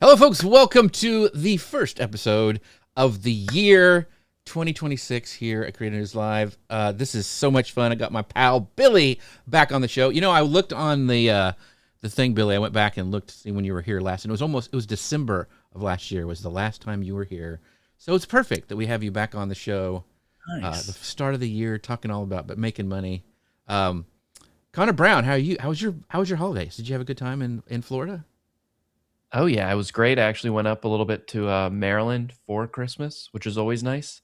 Hello, folks. Welcome to the first episode of the year 2026 here at Creator News Live. This is so much fun. I got my pal Billy back on the show. You know, I looked on the thing, Billy. I went back and looked to see when you were here last, and it was December of last year was the last time you were here. So it's perfect that we have you back on the show. Nice. The start of the year, talking all about making money. Connor Brown, how are you? How was your holidays? Did you have a good time in Florida? Oh yeah, it was great. I actually went up a little bit to Maryland for Christmas, which is always nice.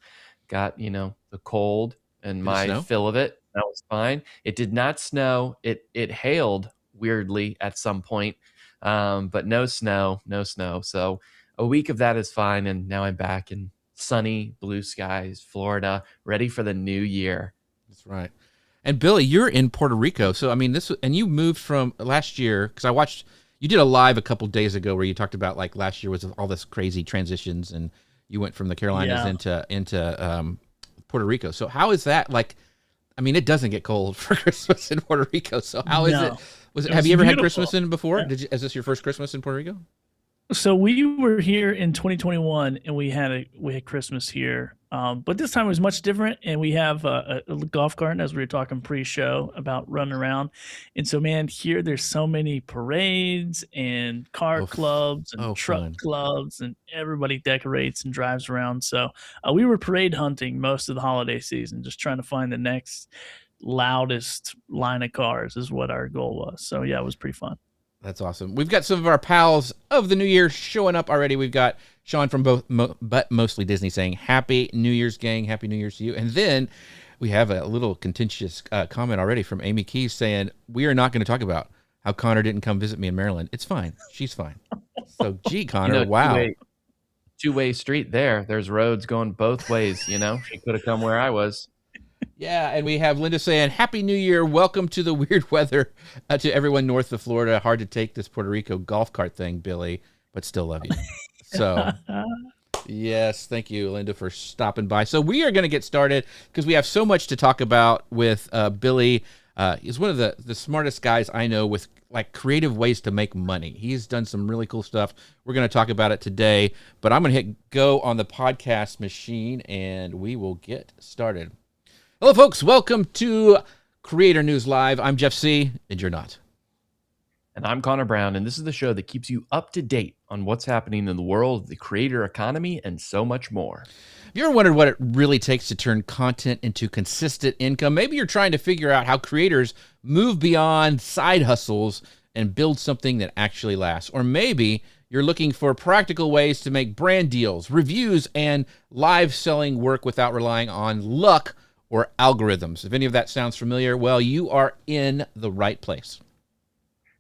Got, the cold and my fill of it. That was fine. It did not snow. It hailed weirdly at some point, but no snow. So a week of that is fine, and now I'm back in sunny blue skies, Florida, ready for the new year. That's right. And Billy, you're in Puerto Rico, so I mean and you moved from last year because I watched. You did a live a couple days ago where you talked about like last year was all this crazy transitions, and you went from the Carolinas into Puerto Rico. So how is that like? I mean, it doesn't get cold for Christmas in Puerto Rico. So how is it? Have you ever had Christmas in before? Yeah. Is this your first Christmas in Puerto Rico? So we were here in 2021, and we had Christmas here. But this time it was much different, and we have a golf cart, as we were talking pre-show about running around. And so, man, here there's so many parades and car clubs and truck clubs, and everybody decorates and drives around. So we were parade hunting most of the holiday season, just trying to find the next loudest line of cars is what our goal was. So, yeah, it was pretty fun. That's awesome. We've got some of our pals of the new year showing up already. We've got Sean from but mostly Disney saying Happy New Year's, gang. Happy New Year's to you. And then we have a little contentious comment already from Amy Keys saying, we are not going to talk about how Connor didn't come visit me in Maryland. It's fine. She's fine. So, gee, Connor, wow. Two-way street there. There's roads going both ways, She could have come where I was. Yeah, and we have Linda saying, Happy New Year. Welcome to the weird weather to everyone north of Florida. Hard to take this Puerto Rico golf cart thing, Billy, but still love you. So, yes, thank you, Linda, for stopping by. So we are going to get started because we have so much to talk about with Billy. He's one of the smartest guys I know with like creative ways to make money. He's done some really cool stuff. We're going to talk about it today, but I'm going to hit go on the podcast machine and we will get started. Hello, folks. Welcome to Creator News Live. I'm Jeff C., and you're not. And I'm Connor Brown, and this is the show that keeps you up to date on what's happening in the world of the creator economy and so much more. Have you ever wondered what it really takes to turn content into consistent income? Maybe you're trying to figure out how creators move beyond side hustles and build something that actually lasts. Or maybe you're looking for practical ways to make brand deals, reviews, and live selling work without relying on luck or algorithms. If any of that sounds familiar, well, you are in the right place.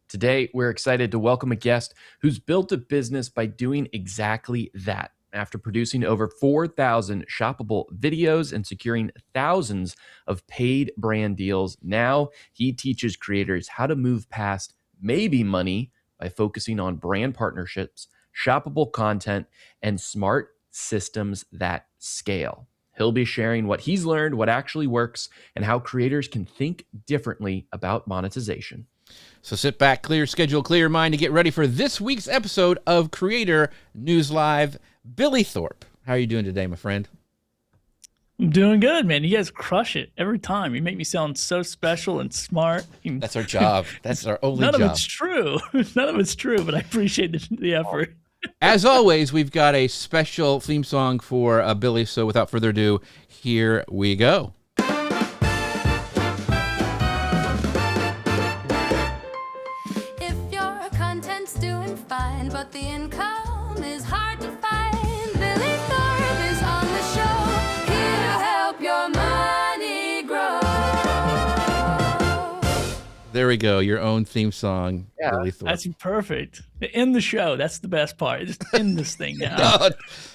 Today, we're excited to welcome a guest who's built a business by doing exactly that. After producing over 4,000 shoppable videos and securing thousands of paid brand deals, now he teaches creators how to move past maybe money by focusing on brand partnerships, shoppable content, and smart systems that scale. He'll be sharing what he's learned, what actually works, and how creators can think differently about monetization. So sit back, clear schedule, clear your mind to get ready for this week's episode of Creator News Live. Billy Thorpe, how are you doing today, my friend? I'm doing good, man. You guys crush it every time. You make me sound so special and smart. That's our job. That's our only job. None of it's true. None of it's true, but I appreciate the effort. As always, we've got a special theme song for Billy, so without further ado, here we go. If your content's doing fine, but the income is hard to find, Billy Thorpe is on the show, here to help your money grow. There we go, your own theme song, Billy Thorpe. That's perfect. End the show. That's the best part. Just end this thing now.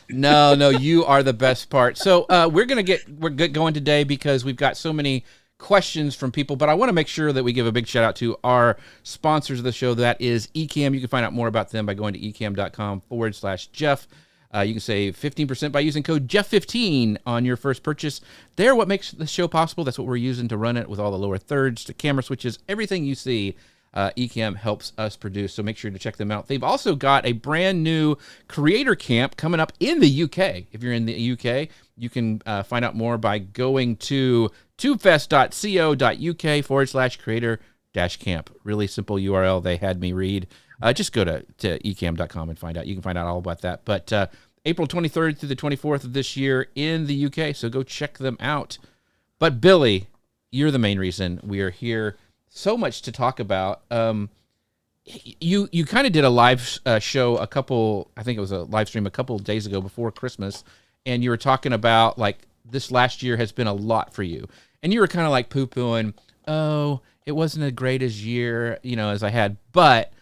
No, you are the best part. So we're get going today because we've got so many questions from people, but I want to make sure that we give a big shout out to our sponsors of the show. That is Ecamm. You can find out more about them by going to ecamm.com/Jeff. You can save 15% by using code Jeff15 on your first purchase. They're what makes the show possible. That's what we're using to run it with all the lower thirds, the camera switches, everything you see Ecamm helps us produce, so make sure to check them out. They've also got a brand new creator camp coming up in the UK. If you're in the UK, you can find out more by going to tubefest.co.uk/creator-camp. Really simple URL they had me read. Just go to ecamm.com and find out. You can find out all about that. But April 23rd through the 24th of this year in the UK, so go check them out. But Billy, you're the main reason we are here. So much to talk about. You kind of did a live show I think it was a live stream a couple of days ago before Christmas, and you were talking about like this last year has been a lot for you, and you were kind of like poo-pooing, oh, it wasn't as great as year, as I had, but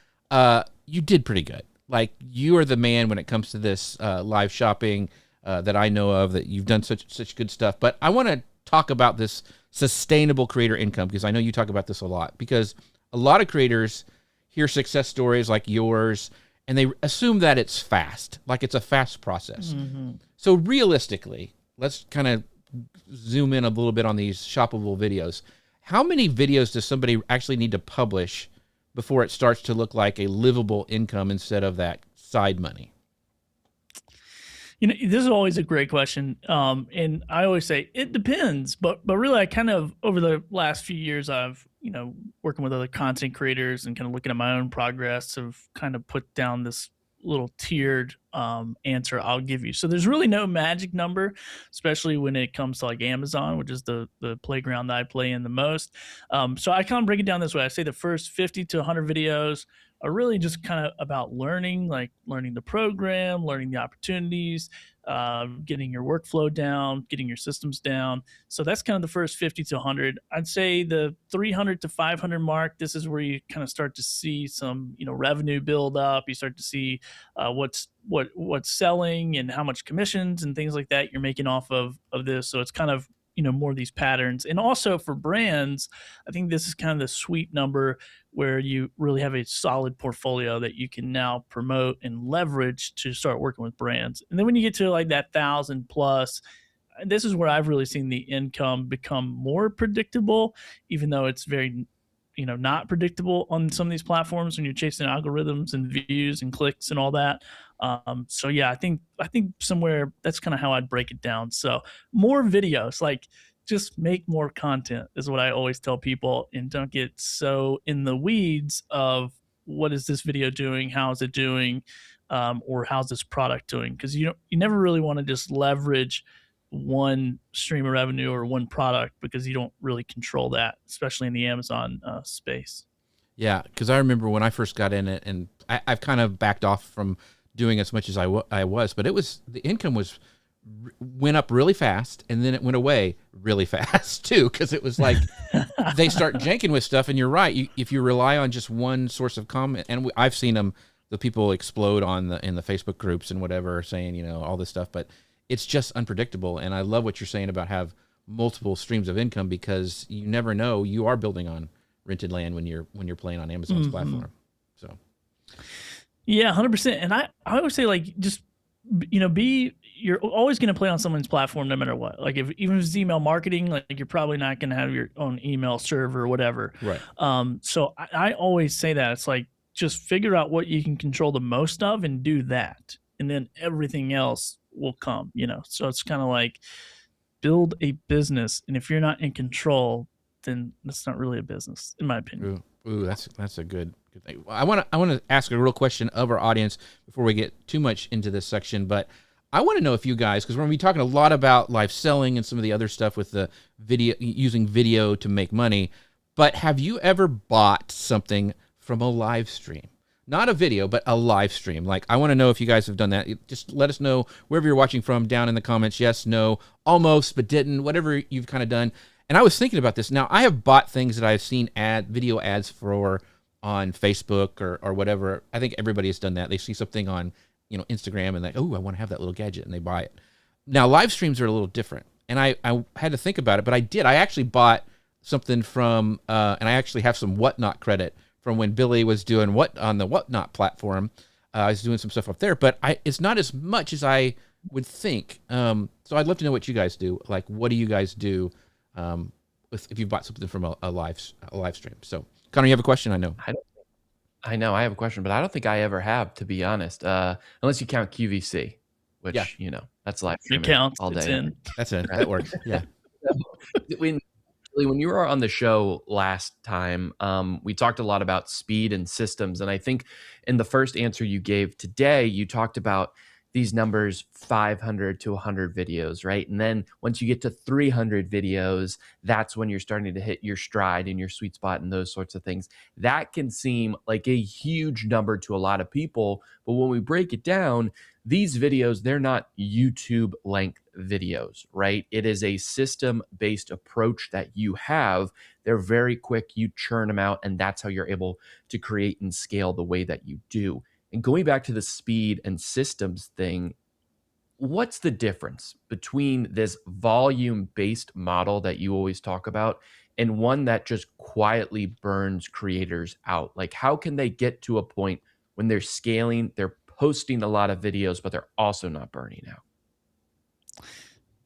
you did pretty good. Like, you are the man when it comes to this live shopping that I know of, that you've done such good stuff. But I want to talk about this sustainable creator income, because I know you talk about this a lot, because a lot of creators hear success stories like yours and they assume that it's fast, like it's a fast process. Mm-hmm. So realistically, let's kind of zoom in a little bit on these shoppable videos. How many videos does somebody actually need to publish before it starts to look like a livable income instead of that side money? This is always a great question. And I always say it depends, but really I kind of, over the last few years, I've, working with other content creators and kind of looking at my own progress, have kind of put down this little tiered answer I'll give you. So there's really no magic number, especially when it comes to like Amazon, which is the playground that I play in the most. So I kind of break it down this way. I say the first 50 to 100 videos are really just kind of about learning the program, learning the opportunities, getting your workflow down, getting your systems down. So that's kind of the first 50 to 100. I'd say the 300 to 500 mark, this is where you kind of start to see some, revenue build up. You start to see what's selling and how much commissions and things like that you're making off of this. So it's kind of, more of these patterns. And also for brands, I think this is kind of the sweet number where you really have a solid portfolio that you can now promote and leverage to start working with brands. And then when you get to like that 1,000 plus, this is where I've really seen the income become more predictable, even though it's very, not predictable on some of these platforms when you're chasing algorithms and views and clicks and all that. So yeah, I think somewhere that's kind of how I'd break it down. So more videos, like just make more content is what I always tell people, and don't get so in the weeds of what is this video doing, how is it doing, or how's this product doing? Because you never really want to just leverage one stream of revenue or one product, because you don't really control that, especially in the Amazon space. Yeah, because I remember when I first got in it, and I've kind of backed off from doing as much as I was, but the income went up really fast, and then it went away really fast too, because it was like they start janking with stuff, and you're right. If you rely on just one source of comment, and I've seen the people explode in the Facebook groups and whatever, saying all this stuff, but it's just unpredictable. And I love what you're saying about have multiple streams of income, because you never know. You are building on rented land when you're playing on Amazon's platform. So yeah, 100%. And I always say, like, just you're always going to play on someone's platform no matter what. Like, even if it's email marketing, like, you're probably not going to have your own email server or whatever. Right. So I always say that it's like, just figure out what you can control the most of and do that, and then everything else will come. So it's kind of like build a business, and if you're not in control, then that's not really a business, in my opinion. Ooh, that's a good thing. I want to ask a real question of our audience before we get too much into this section, but I want to know if you guys, because we're going to be talking a lot about live selling and some of the other stuff with the video, using video to make money, but have you ever bought something from a live stream? Not a video, but a live stream. Like, I want to know if you guys have done that. Just let us know wherever you're watching from down in the comments. Yes, no, almost, but didn't, whatever you've kind of done. And I was thinking about this. Now, I have bought things that I've seen video ads for on Facebook or whatever. I think everybody has done that. They see something on Instagram and oh, I want to have that little gadget, and they buy it. Now, live streams are a little different. And I had to think about it, but I did. I actually bought something from, and I actually have some Whatnot credit from when Billy was doing on the Whatnot platform. I was doing some stuff up there, but it's not as much as I would think. So I'd love to know what you guys do. Like, what do you guys do if you bought something from a live stream. So Connor, you have a question? I know. I know I have a question, but I don't think I ever have, to be honest. Unless you count QVC, which that's live streaming all day. It's in. That's it. That works. Yeah. When you were on the show last time, we talked a lot about speed and systems. And I think in the first answer you gave today, you talked about these numbers, 500 to 100 videos, right? And then once you get to 300 videos, that's when you're starting to hit your stride and your sweet spot and those sorts of things. That can seem like a huge number to a lot of people. But when we break it down, these videos, they're not YouTube length videos, right? It is a system-based approach that you have. They're very quick. You churn them out, and that's how you're able to create and scale the way that you do. And going back to the speed and systems thing, what's the difference between this volume-based model that you always talk about and one that just quietly burns creators out? Like, how can they get to a point when they're scaling, they're posting a lot of videos, but they're also not burning out?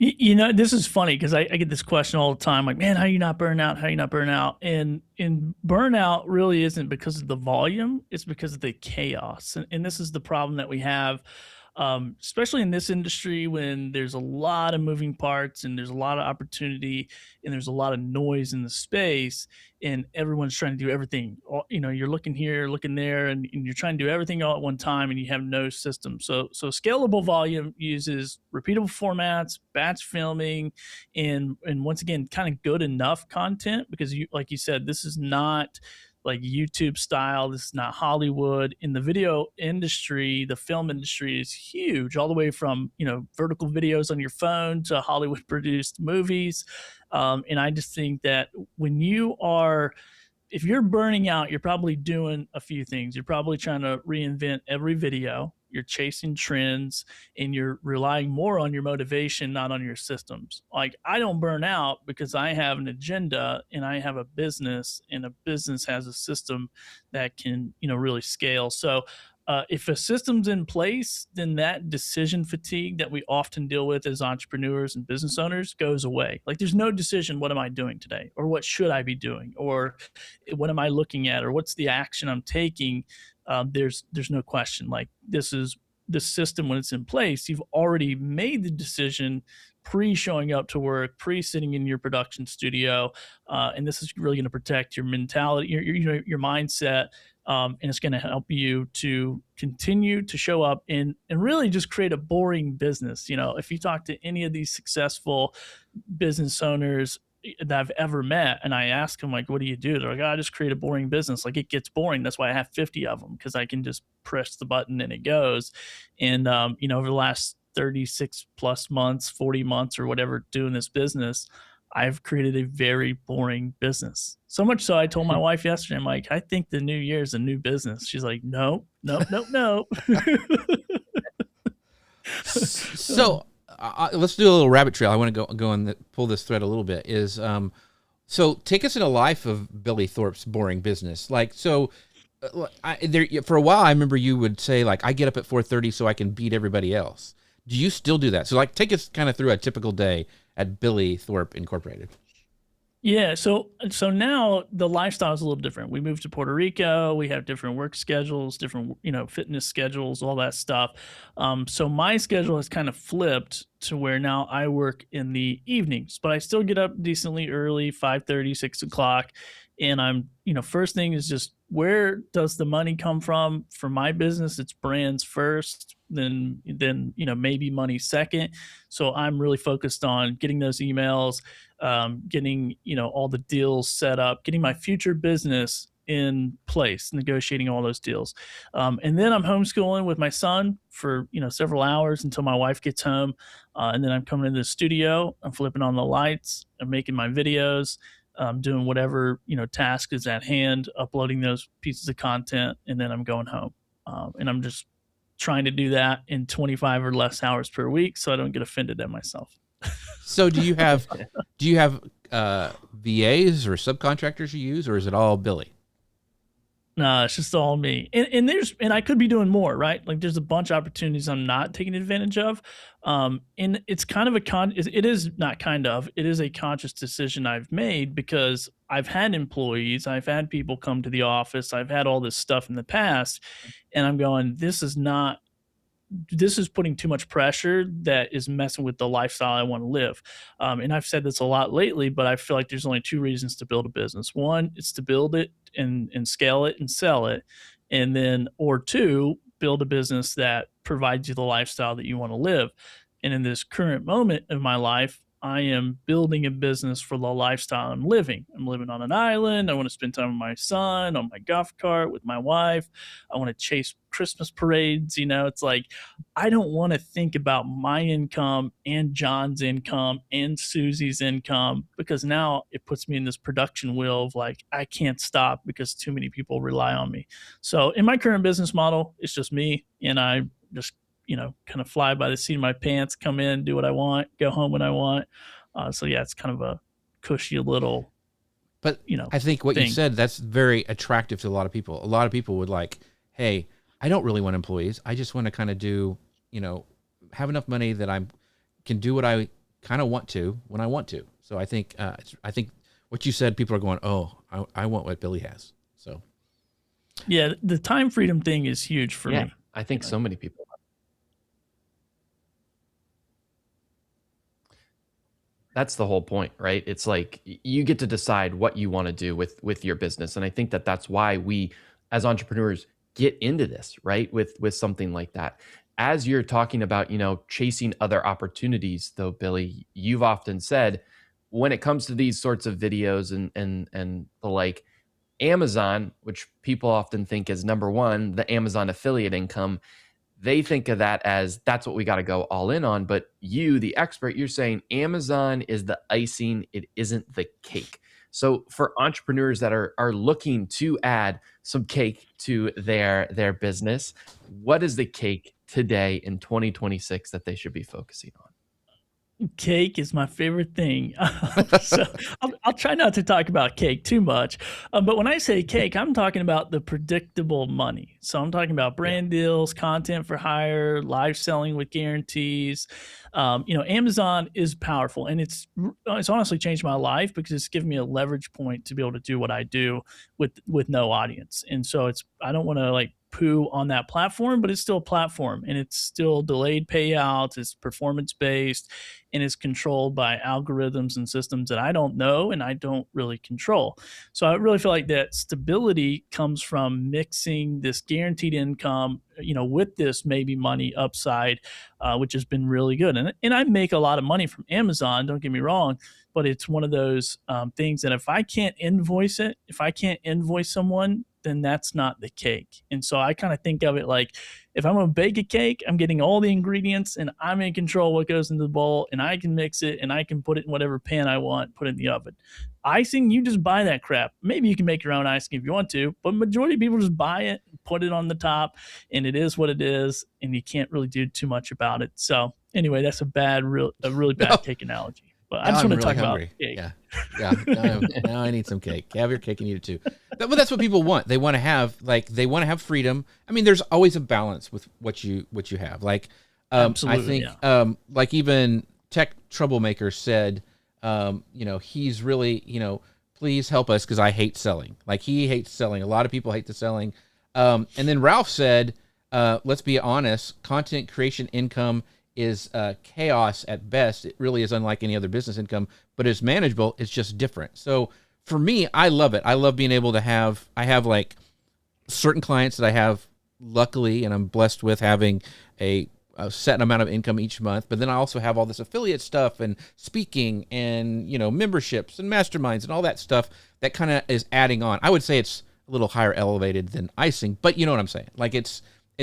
This is funny because I get this question all the time, like, man, how you not burn out? How you not burn out? And burnout really isn't because of the volume. It's because of the chaos. And this is the problem that we have, especially in this industry when there's a lot of moving parts and there's a lot of opportunity and there's a lot of noise in the space and everyone's trying to do everything. You're looking here, looking there, and you're trying to do everything all at one time and you have no system. So scalable volume uses repeatable formats, batch filming, and once again, kind of good enough content because like you said, this is not like YouTube style. This is not Hollywood. In the video industry, the film industry is huge, all the way from, vertical videos on your phone to Hollywood produced movies. And I just think that if you're burning out, you're probably doing a few things. You're probably trying to reinvent every video. You're chasing trends and you're relying more on your motivation, not on your systems. Like, I don't burn out because I have an agenda and I have a business, and a business has a system that can, really scale. So if a system's in place, then that decision fatigue that we often deal with as entrepreneurs and business owners goes away. Like, there's no decision, what am I doing today? Or what should I be doing? Or what am I looking at? Or what's the action I'm taking? There's no question. Like, this system, when it's in place, you've already made the decision pre-showing up to work, pre-sitting in your production studio, and this is really going to protect your mentality, your mindset, and it's going to help you to continue to show up and really just create a boring business. If you talk to any of these successful business owners that I've ever met, and I ask them, like, what do you do? They're like, I just create a boring business. Like, it gets boring. That's why I have 50 of them, because I can just press the button and it goes. And, over the last 36 plus months, 40 months or whatever doing this business, I've created a very boring business. So much so I told my wife yesterday, I'm like, I think the new year is a new business. She's like, no. So let's do a little rabbit trail. I want to go and pull this thread a little bit. So take us in a life of Billy Thorpe's boring business. Like, so for a while, I remember you would say, like, I get up at 4:30 so I can beat everybody else. Do you still do that? So, like, take us kind of through a typical day at Billy Thorpe Incorporated. Yeah, so now the lifestyle is a little different. We moved to Puerto Rico. We have different work schedules, different fitness schedules, all that stuff. So my schedule has kind of flipped to where now I work in the evenings, but I still get up decently early, 5:30, 6 o'clock. And I'm, first thing is just, where does the money come from? For my business, it's brands first, then maybe money second. So I'm really focused on getting those emails, getting, all the deals set up, getting my future business in place, negotiating all those deals. And then I'm homeschooling with my son for, several hours until my wife gets home. And then I'm coming into the studio, I'm flipping on the lights, I'm making my videos, doing whatever, task is at hand, uploading those pieces of content, and then I'm going home. And I'm just trying to do that in 25 or less hours per week so I don't get offended at myself. So do you have VAs or subcontractors you use, or is it all Billy? No, it's just all me. And I could be doing more, right? Like there's a bunch of opportunities I'm not taking advantage of. And it's kind of it is not kind of, it is a conscious decision I've made because I've had employees, I've had people come to the office, I've had all this stuff in the past, and I'm going, this is putting too much pressure that is messing with the lifestyle I want to live. And I've said this a lot lately, but I feel like there's only two reasons to build a business. One, it's to build it and scale it and sell it. And then, or two, build a business that provides you the lifestyle that you want to live. And in this current moment of my life, I am building a business for the lifestyle I'm living. I'm living on an island. I want to spend time with my son, on my golf cart, with my wife. I want to chase Christmas parades. It's like, I don't want to think about my income and John's income and Susie's income, because now it puts me in this production wheel of like, I can't stop because too many people rely on me. So in my current business model, it's just me, and I just kind of fly by the seat of my pants, come in, do what I want, go home when I want. So yeah, it's kind of a cushy little, but I think what thing. You said, that's very attractive to a lot of people. A lot of people would like, hey, I don't really want employees. I just want to kind of do, have enough money that I can do what I kind of want to when I want to. So I think what you said, people are going, oh, I want what Billy has. So yeah, the time freedom thing is huge for me. I think so many people. That's the whole point, right? It's like you get to decide what you want to do with your business. And I think that's why we as entrepreneurs get into this, right? With something like that. As you're talking about, chasing other opportunities though, Billy, you've often said when it comes to these sorts of videos and the like, Amazon, which people often think is number one, the Amazon affiliate income, they think of that as that's what we got to go all in on. But you, the expert, you're saying Amazon is the icing. It isn't the cake. So for entrepreneurs that are looking to add some cake to their business, what is the cake today in 2026 that they should be focusing on? Cake is my favorite thing. So I'll try not to talk about cake too much. But when I say cake, I'm talking about the predictable money. So I'm talking about brand deals, content for hire, live selling with guarantees. Amazon is powerful, and it's honestly changed my life because it's given me a leverage point to be able to do what I do with no audience. And so I don't want to like poo on that platform, but it's still a platform, and it's still delayed payouts, it's performance based, and it's controlled by algorithms and systems that I don't know and I don't really control. So I really feel like that stability comes from mixing this guaranteed income, with this maybe money upside, which has been really good. And I make a lot of money from Amazon, don't get me wrong, but it's one of those things that if I can't invoice someone, then that's not the cake. And so I kind of think of it like, if I'm going to bake a cake, I'm getting all the ingredients and I'm in control what goes into the bowl, and I can mix it and I can put it in whatever pan I want, put it in the oven. Icing, you just buy that crap. Maybe you can make your own icing if you want to, but majority of people just buy it, put it on the top, and it is what it is, and you can't really do too much about it. So anyway, that's a really bad cake analogy. But I just want to talk about cake. Yeah. Now I need some cake. Have your cake and eat it too. But that's what people want. They want to have freedom. I mean, there's always a balance with what you have. Like, Absolutely, I think, like even Tech Troublemaker said, he's really, please help us because I hate selling. Like he hates selling. A lot of people hate the selling. And then Ralph said, let's be honest, content creation income is chaos at best. It really is unlike any other business income, but it's manageable. It's just different. So for me, I love it. I love being able to I have like certain clients that I have luckily, and I'm blessed with having a set amount of income each month. But then I also have all this affiliate stuff and speaking and, memberships and masterminds and all that stuff that kind of is adding on. I would say it's a little higher elevated than icing, but you know what I'm saying? Like it's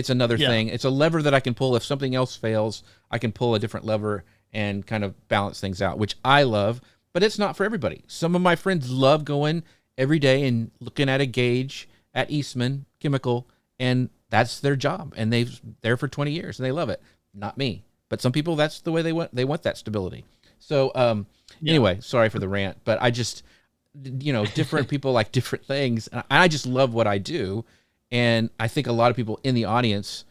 another thing. It's a lever that I can pull. If something else fails, I can pull a different lever and kind of balance things out, which I love, but it's not for everybody. Some of my friends love going every day and looking at a gauge at Eastman Chemical, and that's their job. And they've there for 20 years and they love it. Not me, but some people, that's the way they want that stability. So anyway, sorry for the rant, but different people like different things. And I just love what I do. And I think a lot of people in the audience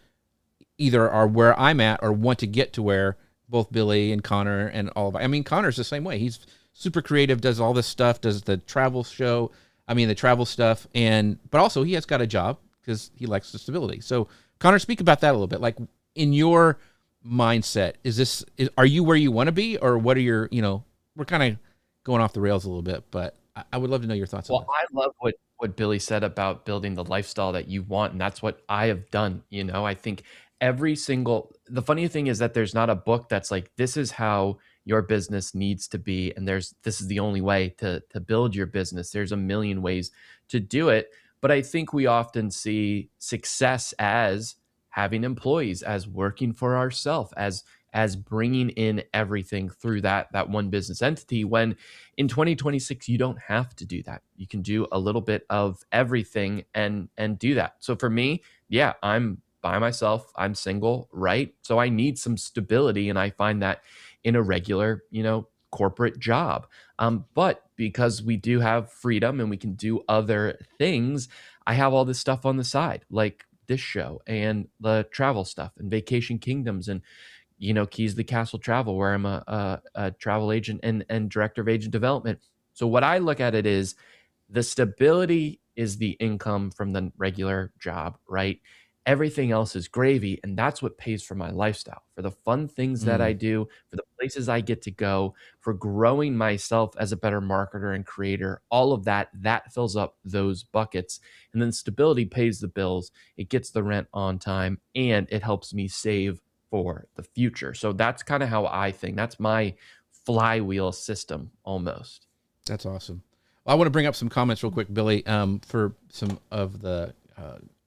either are where I'm at or want to get to where both Billy and Connor and all of, I mean, Connor's the same way. He's super creative, does all this stuff, does the travel the travel stuff. But also he has got a job because he likes the stability. So Connor, speak about that a little bit. Like in your mindset, are you where you want to be, or what are your, we're kind of going off the rails a little bit, but I would love to know your thoughts on that. I love what Billy said about building the lifestyle that you want, and that's what I have done. I think the funny thing is that there's not a book that's like, this is how your business needs to be, and this is the only way to build your business. There's a million ways to do it, but I think we often see success as having employees, as working for ourselves, as bringing in everything through that one business entity, when in 2026 you don't have to do that. You can do a little bit of everything and do that. So for me, yeah, I'm by myself, I'm single, right? So I need some stability, and I find that in a regular, corporate job. But because we do have freedom and we can do other things, I have all this stuff on the side, like this show and the travel stuff and Vacation Kingdoms and Keys to the Castle Travel, where I'm a travel agent and director of agent development. So what I look at it is the stability is the income from the regular job, right? Everything else is gravy, and that's what pays for my lifestyle, for the fun things that I do, for the places I get to go, for growing myself as a better marketer and creator. All of that fills up those buckets. And then stability pays the bills. It gets the rent on time, and it helps me save for the future. So that's kind of how I think. That's my flywheel system almost. That's awesome. Well, I want to bring up some comments real quick, Billy, for some of the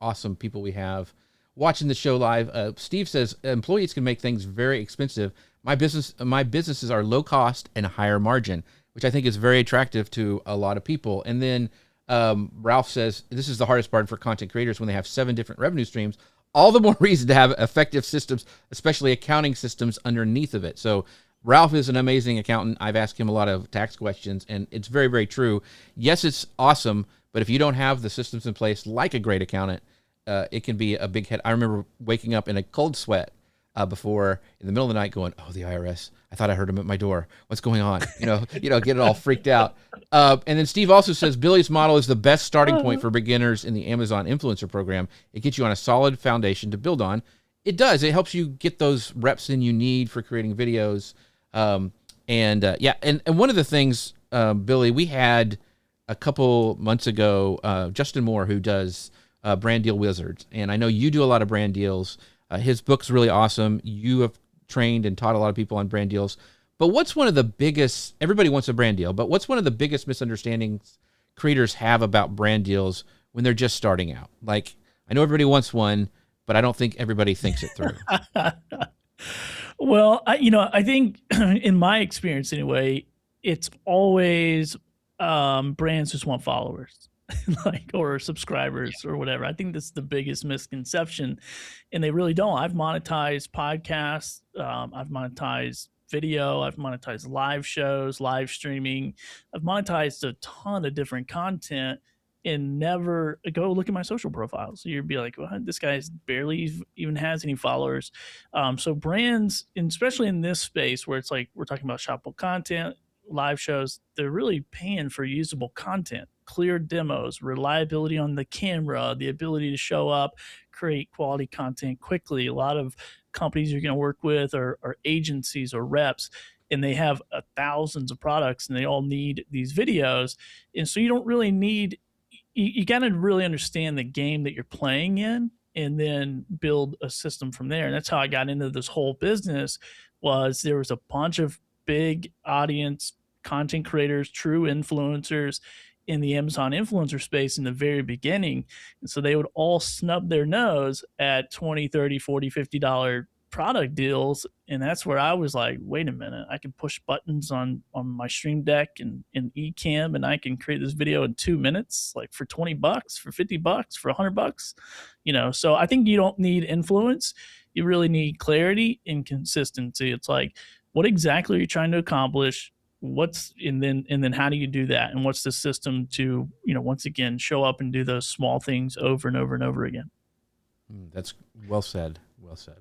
awesome people we have watching the show live. Steve says employees can make things very expensive. My businesses are low cost and higher margin, which I think is very attractive to a lot of people. And then Ralph says this is the hardest part for content creators when they have 7 different revenue streams. All the more reason to have effective systems, especially accounting systems underneath of it. So Ralph is an amazing accountant. I've asked him a lot of tax questions, and it's very, very true. Yes, it's awesome, but if you don't have the systems in place like a great accountant, it can be a big hit. I remember waking up in a cold sweat before in the middle of the night going, oh, the IRS. I thought I heard them at my door. What's going on? Get it all freaked out. And then Steve also says Billy's model is the best starting point for beginners in the Amazon influencer program. It gets you on a solid foundation to build on. It does. It helps you get those reps in you need for creating videos. And one of the things, Billy, we had a couple months ago, Justin Moore, who does Brand Deal Wizards. And I know you do a lot of brand deals. His book's really awesome. You have trained and taught a lot of people on brand deals. But what's one of the biggest, everybody wants a brand deal, but what's one of the biggest misunderstandings creators have about brand deals when they're just starting out? Like, I know everybody wants one, but I don't think everybody thinks it through. Well, I think in my experience anyway, it's always brands just want followers. Or subscribers or whatever. I think that's the biggest misconception, and they really don't. I've monetized podcasts, I've monetized video, I've monetized live shows, live streaming, I've monetized a ton of different content, and never go look at my social profiles. So you'd be like, well, this guy barely even has any followers. So brands, and especially in this space where it's like we're talking about shoppable content, live shows, they're really paying for usable content, clear demos, reliability on the camera, the ability to show up, create quality content quickly. A lot of companies you're going to work with are agencies or reps, and they have thousands of products and they all need these videos. And so you don't really need, you got to really understand the game that you're playing in and then build a system from there. And that's how I got into this whole business. Was there was a bunch of big audience content creators, true influencers in the Amazon influencer space in the very beginning. And so they would all snub their nose at $20, $30, $40, $50 product deals. And that's where I was like, wait a minute, I can push buttons on my Stream Deck and Ecamm, and I can create this video in 2 minutes, like for $20, for $50, for $100, So I think you don't need influence. You really need clarity and consistency. It's like, what exactly are you trying to accomplish? and then how do you do that, and what's the system to, once again, show up and do those small things over and over and over again. That's well said. Well said.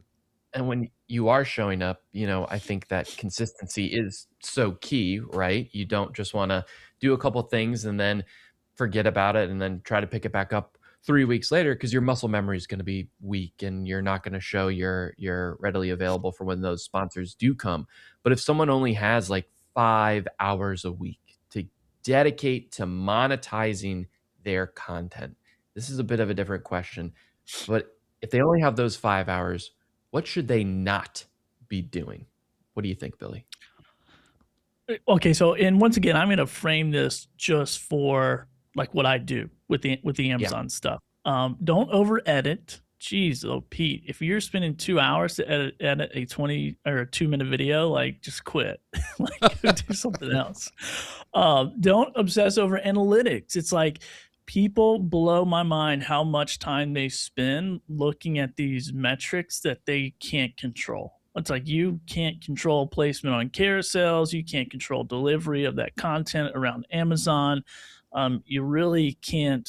And when you are showing up, I think that consistency is so key, right? You don't just want to do a couple things and then forget about it and then try to pick it back up 3 weeks later, because your muscle memory is going to be weak and you're not going to show you're readily available for when those sponsors do come. But if someone only has like 5 hours a week to dedicate to monetizing their content, this is a bit of a different question. But if they only have those 5 hours, what should they not be doing? What do you think, Billy? Okay, so, and once again, I'm going to frame this just for like what I do with the Amazon stuff. Don't over edit. Jeez, Pete, if you're spending 2 hours to edit a 20 or a 2-minute video, like, just quit. Like, go do something else. Don't obsess over analytics. It's like, people blow my mind how much time they spend looking at these metrics that they can't control. It's like, you can't control placement on carousels. You can't control delivery of that content around Amazon. You really can't,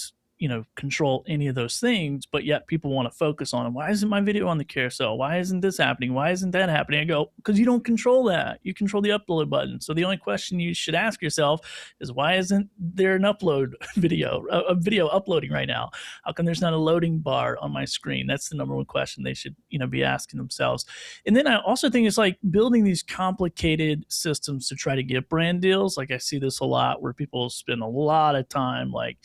control any of those things, but yet people want to focus on them. Why isn't my video on the carousel? Why isn't this happening? Why isn't that happening? I go, because you don't control that. You control the upload button. So the only question you should ask yourself is, why isn't there an upload video, a video uploading right now? How come there's not a loading bar on my screen? That's the number one question they should, be asking themselves. And then I also think it's like building these complicated systems to try to get brand deals. Like, I see this a lot where people spend a lot of time like,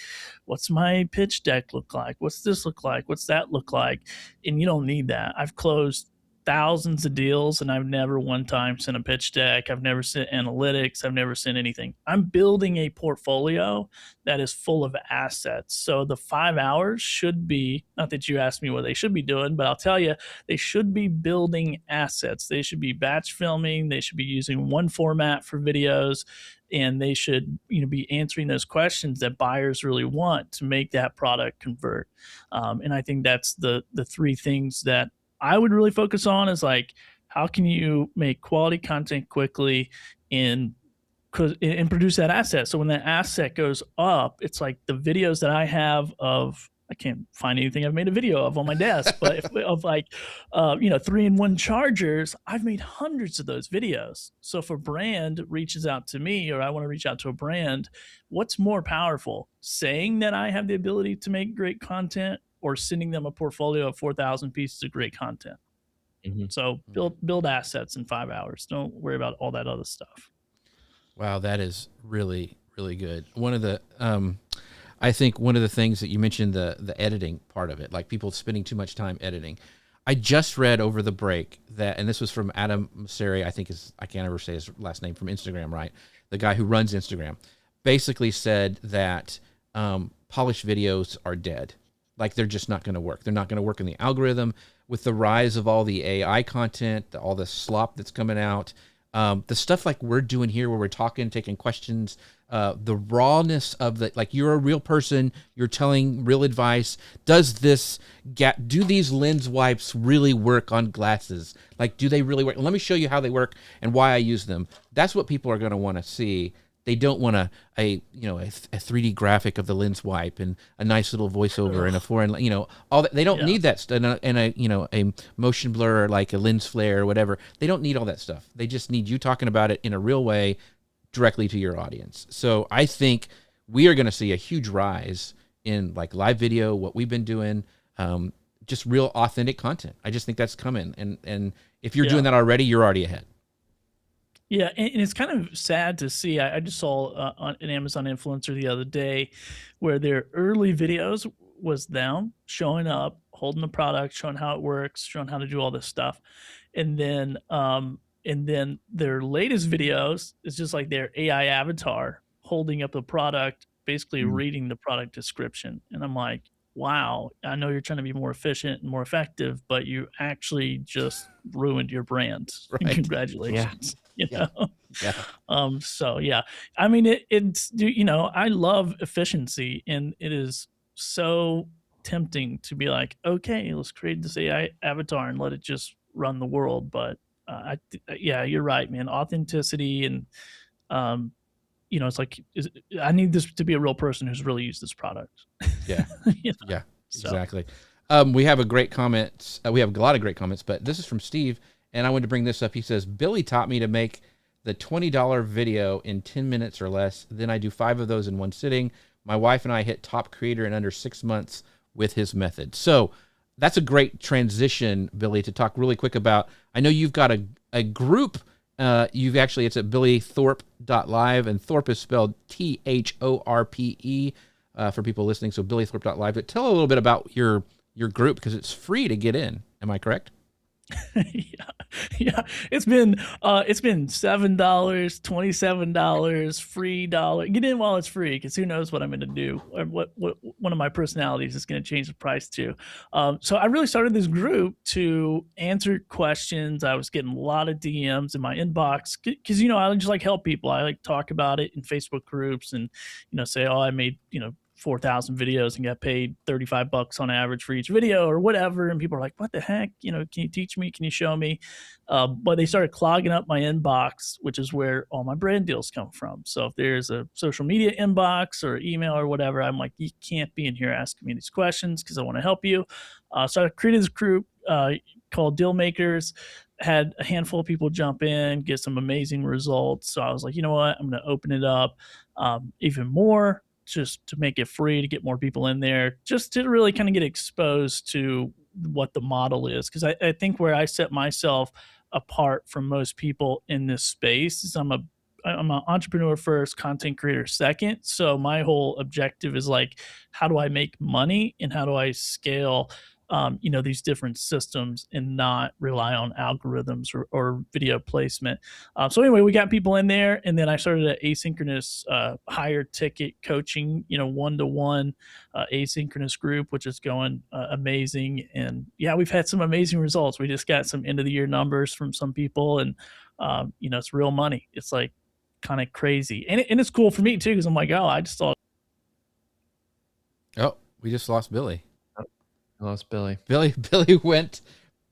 what's my pitch deck look like? What's this look like? What's that look like? And you don't need that. I've closed thousands of deals and I've never one time sent a pitch deck. I've never sent analytics. I've never sent anything. I'm building a portfolio that is full of assets. So the 5 hours should be, not that you asked me what they should be doing, but I'll tell you, they should be building assets. They should be batch filming. They should be using one format for videos. And they should, be answering those questions that buyers really want to make that product convert. And I think that's the 3 things that I would really focus on, is like, how can you make quality content quickly and produce that asset? So when that asset goes up, it's like the videos that I have of, I can't find anything I've made a video of on my desk, but of like, 3-in-1 chargers, I've made hundreds of those videos. So if a brand reaches out to me, or I want to reach out to a brand, what's more powerful, saying that I have the ability to make great content, or sending them a portfolio of 4,000 pieces of great content? Mm-hmm. So build assets in 5 hours. Don't worry about all that other stuff. Wow, that is really, really good. One of the, I think one of the things that you mentioned, the editing part of it, like people spending too much time editing. I just read over the break that, and this was from Adam Mosseri, I can't ever say his last name, from Instagram, right? The guy who runs Instagram, basically said that polished videos are dead. Like, they're just not going to work. They're not going to work in the algorithm with the rise of all the AI content, all the slop that's coming out. The stuff like we're doing here, where we're talking, taking questions, the rawness of the, like, you're a real person, you're telling real advice. Do these lens wipes really work on glasses? Like, do they really work? Let me show you how they work and why I use them. That's what people are going to want to see. They don't want a 3D graphic of the lens wipe and a nice little voiceover and a foreign, all that. They don't need that stuff, and a motion blur, or like a lens flare or whatever. They don't need all that stuff. They just need you talking about it in a real way, directly to your audience. So I think we are going to see a huge rise in like live video, what we've been doing, just real authentic content. I just think that's coming, and if you're doing that already, you're already ahead. Yeah, and it's kind of sad to see. I just saw an Amazon influencer the other day where their early videos was them showing up, holding the product, showing how it works, showing how to do all this stuff. And then their latest videos is just like their AI avatar holding up the product, basically reading the product description. And I'm like, wow, I know you're trying to be more efficient and more effective, but you actually just ruined your brand. Right. Congratulations. Yeah. So yeah, I mean, it's, I love efficiency, and it is so tempting to be like, okay, let's create this AI avatar and let it just run the world. But yeah, you're right, man. Authenticity and It's like I need this to be a real person who's really used this product. Yeah. You know? Yeah, So. exactly. We have a great comment. We have a lot of great comments, but this is from Steve, and I wanted to bring this up. He says, Billy taught me to make the $20 video in 10 minutes or less. Then I do 5 of those in one sitting. My wife and I hit top creator in under 6 months with his method. So that's a great transition, Billy, to talk really quick about. I know you've got a group. It's at billythorpe.live, and Thorpe is spelled THORPE for people listening. So billythorpe.live. But tell a little bit about your group, because it's free to get in. Am I correct? Yeah. It's been $7, $27, free dollar. Get in while it's free, because who knows what I'm going to do, or what one of my personalities is going to change the price to. So I really started this group to answer questions. I was getting a lot of DMs in my inbox, because I just like help people. I like talk about it in Facebook groups, and say, oh, I made 4,000 videos and got paid $35 on average for each video or whatever. And people are like, what the heck? Can you teach me? Can you show me? But they started clogging up my inbox, which is where all my brand deals come from. So if there's a social media inbox or email or whatever, I'm like, you can't be in here asking me these questions, because I want to help you. So I created this group called Deal Makers. Had a handful of people jump in, get some amazing results. So I was like, you know what? I'm going to open it up even more, just to make it free, to get more people in there, just to really kind of get exposed to what the model is. Because I think where I set myself apart from most people in this space is I'm an entrepreneur first, content creator second. So my whole objective is like, how do I make money, and how do I scale these different systems and not rely on algorithms or video placement. So anyway, we got people in there, and then I started an asynchronous higher ticket coaching, one-to-one asynchronous group, which is going amazing. And yeah, we've had some amazing results. We just got some end of the year numbers from some people, and it's real money. It's like kind of crazy. And it's cool for me too, because I'm like, oh, I just thought. Oh, we just lost Billy. I lost Billy. Billy went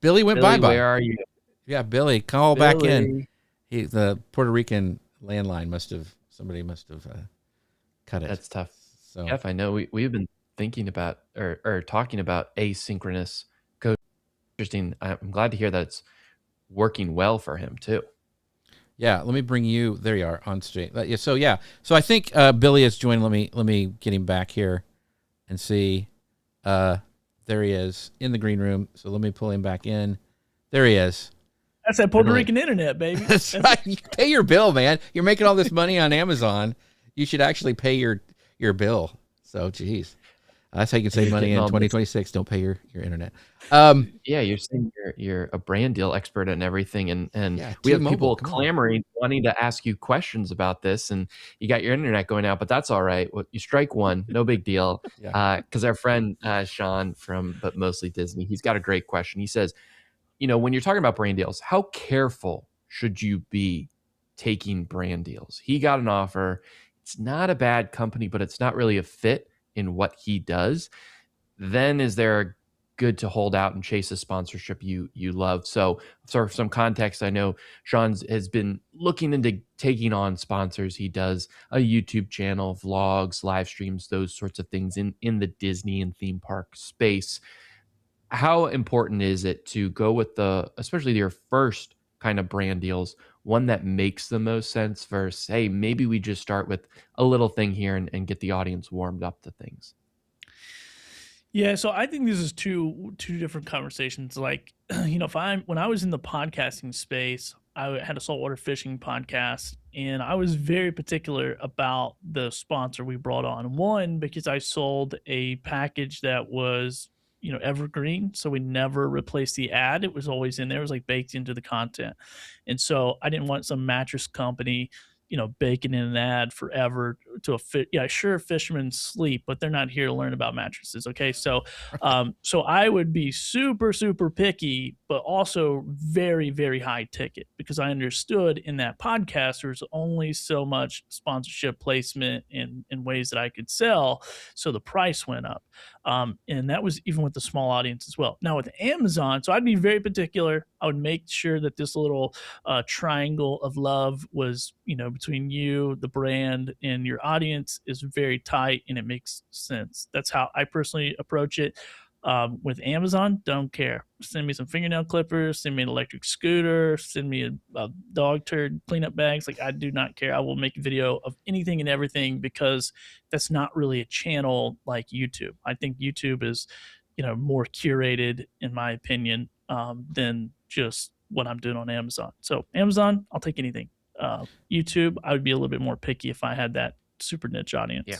bye-bye. Where are you? Yeah, Billy, call back in. The Puerto Rican landline somebody must have cut it. That's tough. So Jeff, I know we've been thinking about or talking about asynchronous coaching. Interesting. I'm glad to hear that it's working well for him too. Yeah, let me bring you. There you are on stage. So I think Billy has joined. Let me get him back here and see. There he is in the green room. So let me pull him back in. There he is. That's that Puerto Rican internet, baby. That's right. You pay your bill, man. You're making all this money on Amazon. You should actually pay your bill. So, geez. That's how you can save money in 2026. Don't pay your internet. Yeah, you're saying you're a brand deal expert and everything, and we have people clamoring, wanting to ask you questions about this, and you got your internet going out, but that's all right. Well, you strike one, no big deal. Because our friend Sean from But Mostly Disney, he's got a great question. He says, when you're talking about brand deals, how careful should you be taking brand deals? He got an offer. It's not a bad company, but it's not really a fit in what he does. Then is there good to hold out and chase a sponsorship you love? So for some context, I know Sean has been looking into taking on sponsors. He does a YouTube channel, vlogs, live streams, those sorts of things in the Disney and theme park space. How important is it to go with especially your first kind of brand deals, one that makes the most sense versus, hey, maybe we just start with a little thing here and get the audience warmed up to things? Yeah, so I think this is two different conversations. Like, when I was in the podcasting space, I had a saltwater fishing podcast, and I was very particular about the sponsor we brought on. One, because I sold a package that was evergreen, so we never replaced the ad. It was always in there. It was like baked into the content. And so I didn't want some mattress company baking in an ad forever, sure, fishermen sleep, but they're not here to learn about mattresses. Okay, so so I would be super super picky, but also very very high ticket, because I understood in that podcast there's only so much sponsorship placement in ways that I could sell, so the price went up. And that was even with the small audience as well. Now with Amazon, so I'd be very particular. I would make sure that this little triangle of love was, between you, the brand, and your audience is very tight and it makes sense. That's how I personally approach it. With Amazon, don't care. Send me some fingernail clippers, send me an electric scooter, send me a dog turd cleanup bags. Like, I do not care. I will make a video of anything and everything, because that's not really a channel like YouTube. I think YouTube is, more curated, in my opinion, than just what I'm doing on Amazon. So Amazon, I'll take anything. YouTube, I would be a little bit more picky if I had that super niche audience. Yeah.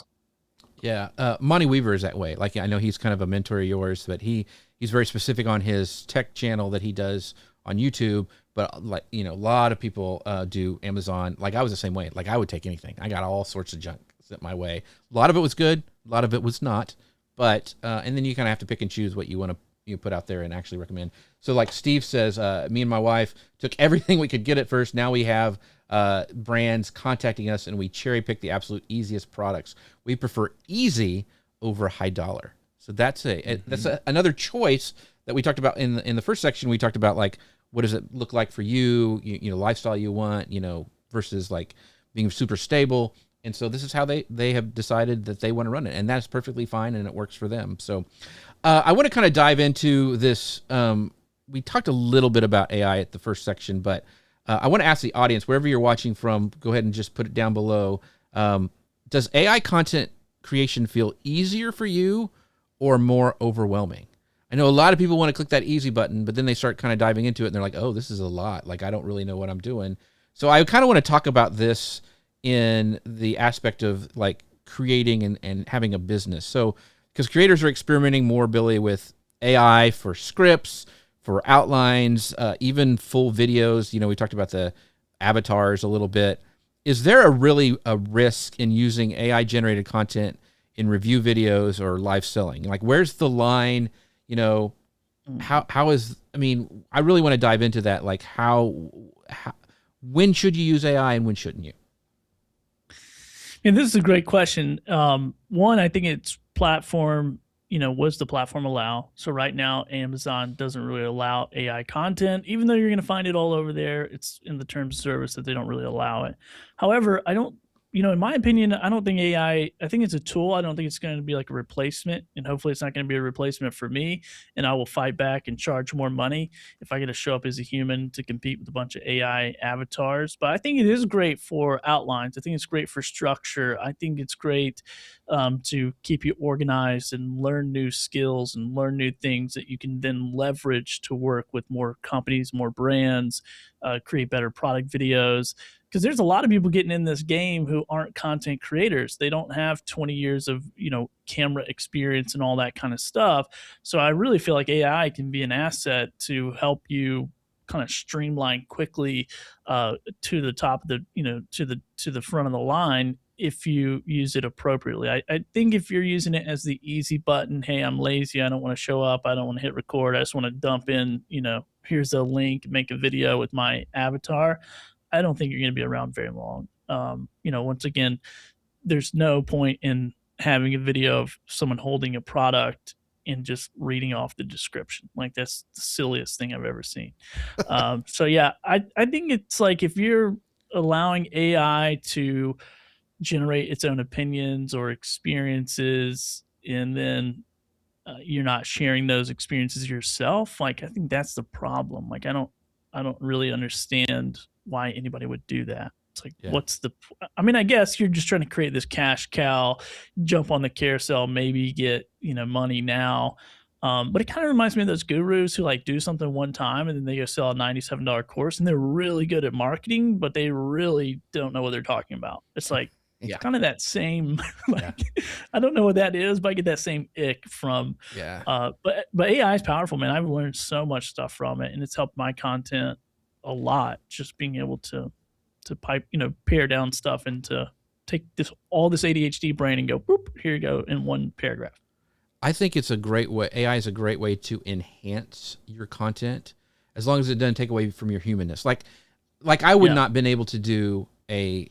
Yeah, Monty Weaver is that way. Like, I know he's kind of a mentor of yours, but he's very specific on his tech channel that he does on YouTube. But like, a lot of people do Amazon. Like, I was the same way. Like, I would take anything. I got all sorts of junk sent my way. A lot of it was good. A lot of it was not. But and then you kind of have to pick and choose what you want to put out there and actually recommend. So like Steve says, me and my wife took everything we could get at first. Now we have brands contacting us, and we cherry pick the absolute easiest products. We prefer easy over high dollar. So that's another choice that we talked about in the first section. We talked about, like, what does it look like for you, lifestyle you want, versus like being super stable. And so this is how they have decided that they want to run it, and that's perfectly fine, and it works for them. So I want to kind of dive into this. We talked a little bit about AI at the first section, but I want to ask the audience, wherever you're watching from, go ahead and just put it down below. Does AI content creation feel easier for you or more overwhelming? I know a lot of people want to click that easy button, but then they start kind of diving into it and they're like, oh, this is a lot. Like, I don't really know what I'm doing. So I kind of want to talk about this in the aspect of like creating and having a business. So, because creators are experimenting more, Billy, with AI for scripts, for outlines, even full videos. We talked about the avatars a little bit. Is there a risk in using AI generated content in review videos or live selling? Like, where's the line? How is, I really want to dive into that. Like, when should you use AI and when shouldn't you? And this is a great question. One, I think it's platform, what's the platform allow? So right now, Amazon doesn't really allow AI content, even though you're going to find it all over there. It's in the terms of service that they don't really allow it. However, in my opinion, I don't think AI, I think it's a tool. I don't think it's going to be like a replacement, and hopefully it's not going to be a replacement for me, and I will fight back and charge more money if I get to show up as a human to compete with a bunch of AI avatars. But I think it is great for outlines. I think it's great for structure. I think it's great to keep you organized and learn new skills and learn new things that you can then leverage to work with more companies, more brands, create better product videos. Because there's a lot of people getting in this game who aren't content creators. They don't have 20 years of, camera experience and all that kind of stuff. So I really feel like AI can be an asset to help you kind of streamline quickly to the top of the, to the front of the line if you use it appropriately. I think if you're using it as the easy button, hey, I'm lazy, I don't want to show up, I don't want to hit record, I just want to dump in, here's a link, make a video with my avatar, I don't think you're going to be around very long. Once again, there's no point in having a video of someone holding a product and just reading off the description. Like, that's the silliest thing I've ever seen. So yeah, I think it's like, if you're allowing AI to generate its own opinions or experiences, and then you're not sharing those experiences yourself, like, I think that's the problem. Like, I don't really understand why anybody would do that. It's like, what's the, I guess you're just trying to create this cash cow, jump on the carousel, maybe get, money now. But it kind of reminds me of those gurus who like do something one time and then they go sell a $97 course, and they're really good at marketing, but they really don't know what they're talking about. It's like, it's kind of that same, I don't know what that is, but I get that same ick from, but AI is powerful, man. I've learned so much stuff from it, and it's helped my content a lot, just being able to pare down stuff into take all this ADHD brain and go, boop, here you go in one paragraph. I think it's a great way. AI is a great way to enhance your content, as long as it doesn't take away from your humanness. Like I would not been able to do a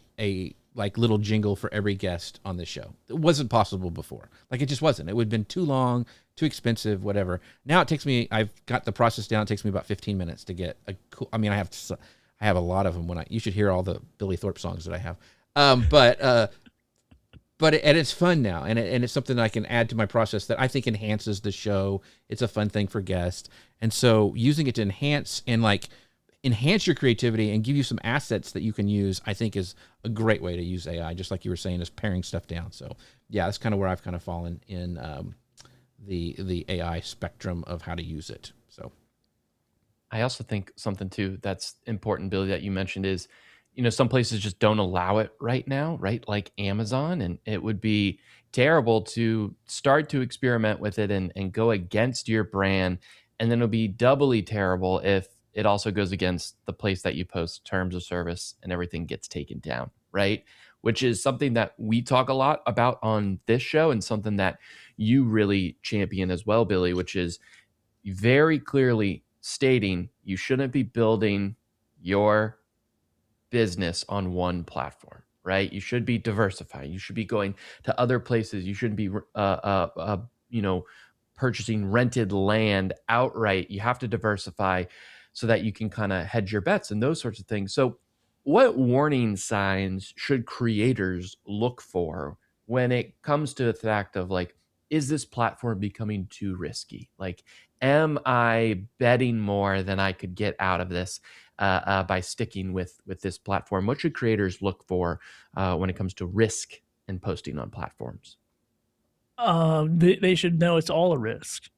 like little jingle for every guest on this show. It wasn't possible before. Like it just wasn't. It would have been too long, too expensive, whatever. Now it takes me, I've got the process down. It takes me about 15 minutes to get a cool, I mean, I have a lot of them you should hear all the Billy Thorpe songs that I have. But it's fun now. And it's something that I can add to my process that I think enhances the show. It's a fun thing for guests. And so using it to enhance your creativity and give you some assets that you can use, I think is a great way to use AI, just like you were saying, is paring stuff down. So yeah, that's kind of where I've kind of fallen in the AI spectrum of how to use it. So I also think something too that's important, Billy, that you mentioned is, some places just don't allow it right now, right? Like Amazon, and it would be terrible to start to experiment with it and go against your brand. And then it'll be doubly terrible if it also goes against the place that you post terms of service and everything gets taken down, right? Which is something that we talk a lot about on this show and something that you really champion as well, Billy, which is very clearly stating you shouldn't be building your business on one platform, right? You should be diversifying. You should be going to other places. You shouldn't be, purchasing rented land outright. You have to diversify so that you can kind of hedge your bets and those sorts of things. So what warning signs should creators look for when it comes to the fact of like, is this platform becoming too risky? Like, am I betting more than I could get out of this by sticking with this platform? What should creators look for when it comes to risk and posting on platforms? They should know it's all a risk.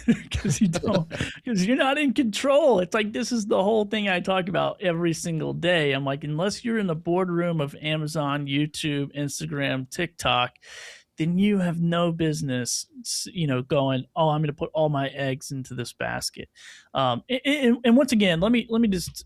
Because you're not in control. It's like, this is the whole thing I talk about every single day. I'm like, unless you're in the boardroom of Amazon, YouTube, Instagram, TikTok, then you have no business, going, oh, I'm going to put all my eggs into this basket. And once again, let me just,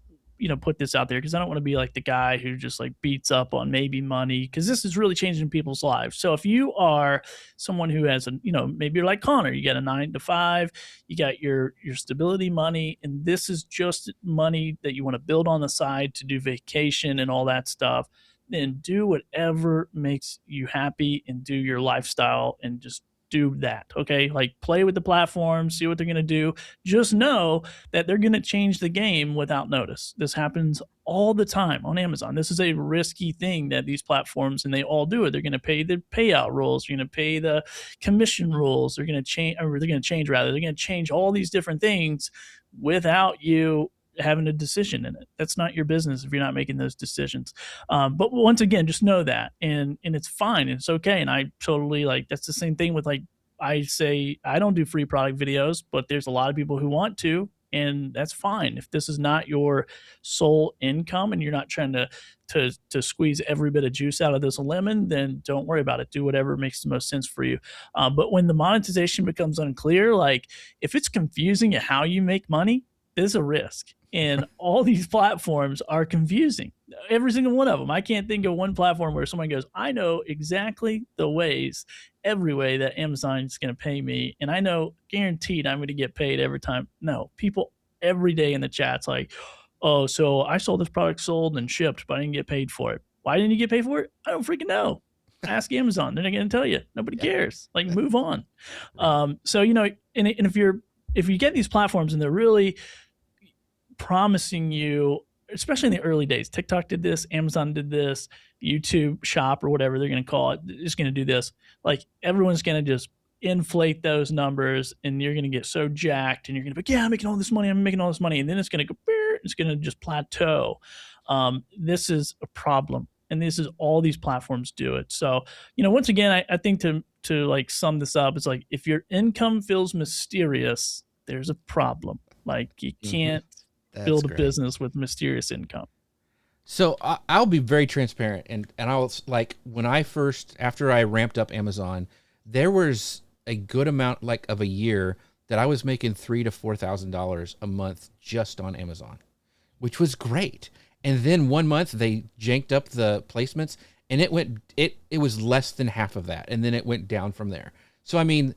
put this out there, because I don't want to be like the guy who just like beats up on maybe money, because this is really changing people's lives. So if you are someone who has maybe you're like Connor, you got a 9 to 5, you got your stability money, and this is just money that you want to build on the side to do vacation and all that stuff, then do whatever makes you happy and do your lifestyle and just do that. Okay. Like, play with the platforms, see what they're going to do. Just know that they're going to change the game without notice. This happens all the time on Amazon. This is a risky thing that these platforms, and they all do it. They're going to pay the payout rules. They're going to pay the commission rules. They're going to change, They're going to change all these different things without you having a decision in it. That's not your business if you're not making those decisions. But once again, just know that, and it's fine. It's okay. And I totally that's the same thing with I say, I don't do free product videos, but there's a lot of people who want to, and that's fine. If this is not your sole income and you're not trying to squeeze every bit of juice out of this lemon, then don't worry about it. Do whatever makes the most sense for you. But when the monetization becomes unclear, like if it's confusing at how you make money, there's a risk. And all these platforms are confusing. Every single one of them. I can't think of one platform where someone goes, I know exactly every way that Amazon is going to pay me, and I know guaranteed I'm going to get paid every time. No, people every day in the chat's like, oh, so I sold this product sold and shipped, but I didn't get paid for it. Why didn't you get paid for it? I don't freaking know. Ask Amazon. They're not going to tell you. Nobody cares. Like, move on. So, and if you get these platforms and they're really promising you, especially in the early days, TikTok did this, Amazon did this, YouTube Shop or whatever they're going to call it is going to do this. Like, everyone's going to just inflate those numbers, and you're going to get so jacked, and you're going to be, yeah, I'm making all this money, and then it's going to go, it's going to just plateau. This is a problem, and this is all these platforms do it. So, once again, I think to like sum this up, it's like, if your income feels mysterious, there's a problem. Like, you can't build a business with mysterious income. So I'll be very transparent, and I'll when after I ramped up Amazon, there was a good amount of a year that I was making $3,000 to $4,000 a month just on Amazon, which was great. And then one month they janked up the placements, and it was less than half of that, and then it went down from there. So I mean,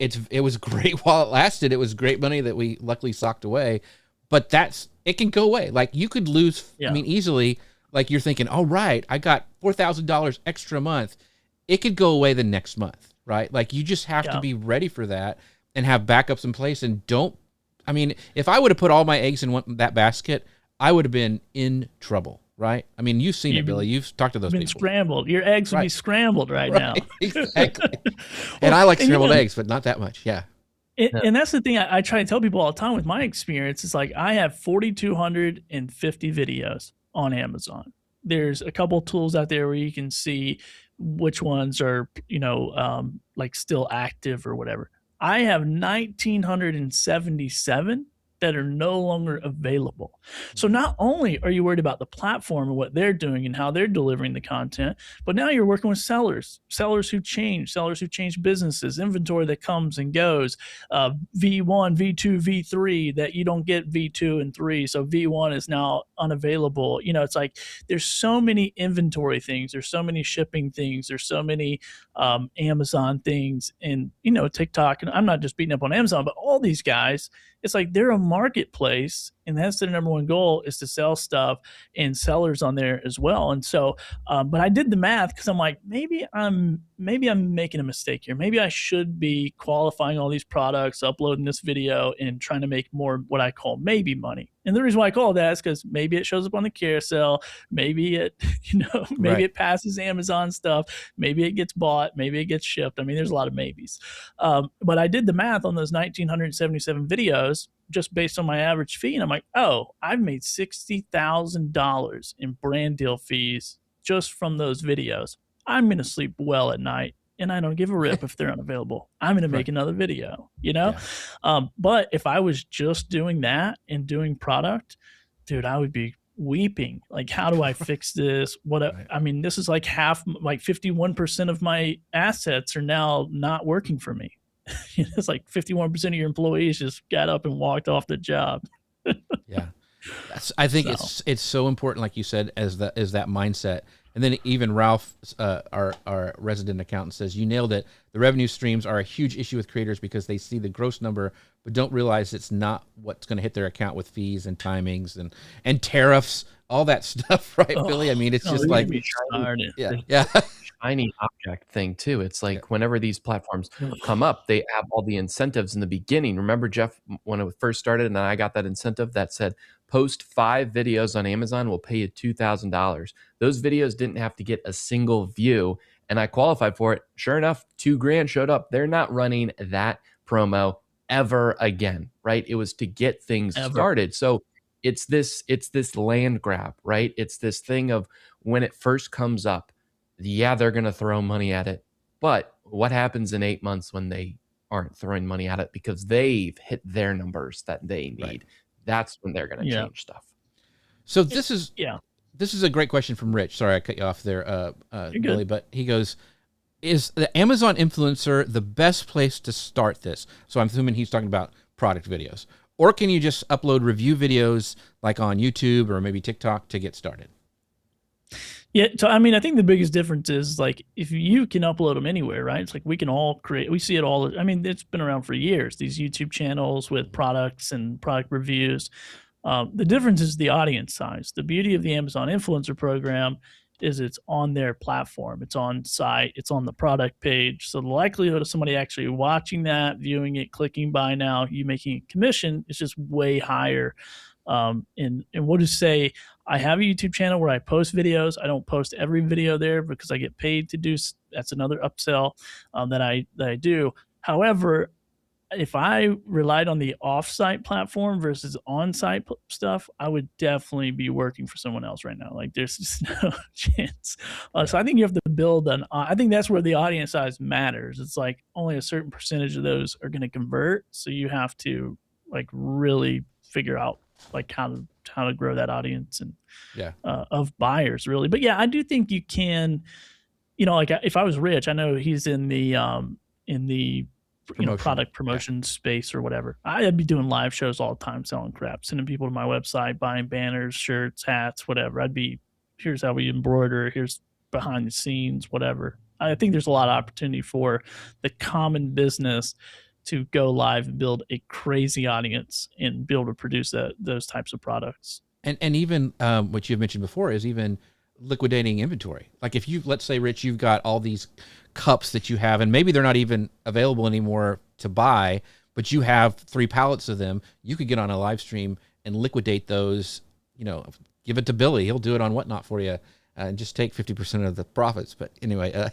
it was great while it lasted. It was great money that we luckily socked away, but it can go away. Like you could lose, I mean, easily. Like you're thinking, all right, I got $4,000 extra a month. It could go away the next month, right? Like you just have to be ready for that and have backups in place. And I mean, if I would have put all my eggs in that basket, I would have been in trouble, right? I mean, you've seen it, Billy. You've talked to those people. Scrambled. Your eggs would be scrambled right now. Exactly. And I like scrambled eggs, but not that much. Yeah. And that's the thing I try to tell people all the time with my experience. It's like I have 4,250 videos on Amazon. There's a couple tools out there where you can see which ones are, like still active or whatever. I have 1,977 that are no longer available. So not only are you worried about the platform and what they're doing and how they're delivering the content, but now you're working with sellers who change businesses, inventory that comes and goes, V1, V2, V3 that you don't get V2 and 3. So V1 is now unavailable. It's like there's so many inventory things. There's so many shipping things. There's so many Amazon things and, TikTok. And I'm not just beating up on Amazon, but all these guys, it's like they're a marketplace, and that's their number one goal is to sell stuff and sellers on there as well. And so, but I did the math because I'm like, maybe I'm making a mistake here. Maybe I should be qualifying all these products, uploading this video, and trying to make more what I call maybe money. And the reason why I call that is because maybe it shows up on the carousel, maybe it, it passes Amazon stuff, maybe it gets bought, maybe it gets shipped. I mean, there's a lot of maybes. But I did the math on those 1,977 videos just based on my average fee, and I'm like, oh, I've made $60,000 in brand deal fees just from those videos. I'm going to sleep well at night, and I don't give a rip if they're unavailable. I'm going to make another video, But if I was just doing that and doing product, dude, I would be weeping. Like, how do I fix this? I mean, this is like 51% of my assets are now not working for me. It's like 51% of your employees just got up and walked off the job. Yeah. I think it's so important, like you said, as that mindset. And then even Ralph, our resident accountant, says you nailed it. The revenue streams are a huge issue with creators because they see the gross number, but don't realize it's not what's going to hit their account with fees and timings and tariffs, all that stuff, right, Billy? I mean, it's just like shiny object thing too. It's like whenever these platforms come up, they have all the incentives in the beginning. Remember, Jeff, when it first started, and then I got that incentive that said, post 5 videos on Amazon, we'll pay you $2,000. Those videos didn't have to get a single view, and I qualified for it. Sure enough, $2,000 showed up. They're not running that promo ever again, right? It was to get things started. So it's this land grab, right? It's this thing of when it first comes up, they're going to throw money at it. But what happens in 8 months when they aren't throwing money at it because they've hit their numbers that they need? Right. That's when they're going to change stuff. So this is a great question from Rich. Sorry, I cut you off there, Billy, but he goes, is the Amazon influencer the best place to start this? So I'm assuming he's talking about product videos. Or can you just upload review videos like on YouTube or maybe TikTok to get started? Yeah, so I mean, I think the biggest difference is like if you can upload them anywhere, right? It's like we can all we see it all. I mean, it's been around for years, these YouTube channels with products and product reviews. The difference is the audience size. The beauty of the Amazon influencer program is it's on their platform. It's on site. It's on the product page. So the likelihood of somebody actually watching that, viewing it, clicking buy now, you making a commission is just way higher. And we'll just say I have a YouTube channel where I post videos. I don't post every video there because I get paid to do. That's another upsell that I do. However, if I relied on the off-site platform versus on-site stuff, I would definitely be working for someone else right now. Like there's just no chance. So I think you have to build I think that's where the audience size matters. It's like only a certain percentage of those are going to convert. So you have to like really figure out like how to grow that audience and of buyers really. But yeah, I do think you can, like if I was Rich, I know he's in the product promotion space or whatever. I'd be doing live shows all the time, selling crap, sending people to my website, buying banners, shirts, hats, whatever. I'd be here's how we embroider, here's behind the scenes, whatever. I think there's a lot of opportunity for the common business to go live and build a crazy audience and be able to produce those types of products. And even what you've mentioned before is even liquidating inventory. Like if you, let's say, Rich, you've got all these cups that you have, and maybe they're not even available anymore to buy, but you have 3 pallets of them. You could get on a live stream and liquidate those, give it to Billy. He'll do it on Whatnot for you and just take 50% of the profits. But anyway,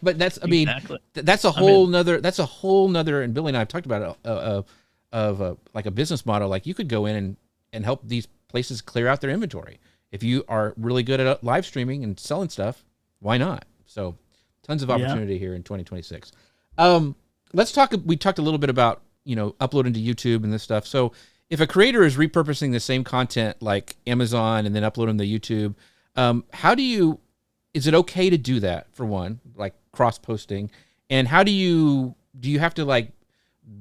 but that's, Exactly. That's a whole nother, and Billy and I have talked about it, of like a business model. Like you could go in and help these places clear out their inventory. If you are really good at live streaming and selling stuff, why not? So tons of opportunity here in 2026. Let's talk. We talked a little bit about, uploading to YouTube and this stuff. So if a creator is repurposing the same content like Amazon and then uploading to YouTube, is it okay to do that, for one, like cross posting? And how do you have to like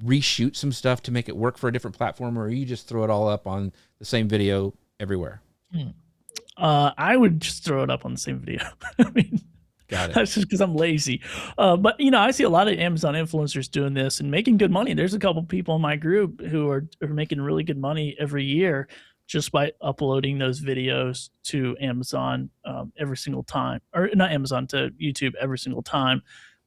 reshoot some stuff to make it work for a different platform, or you just throw it all up on the same video everywhere? I would just throw it up on the same video. I mean, Got it. that's just because I'm lazy. But I see a lot of Amazon influencers doing this and making good money. There's a couple people in my group who are making really good money every year just by uploading those videos to Amazon every single time, or not Amazon, to YouTube every single time.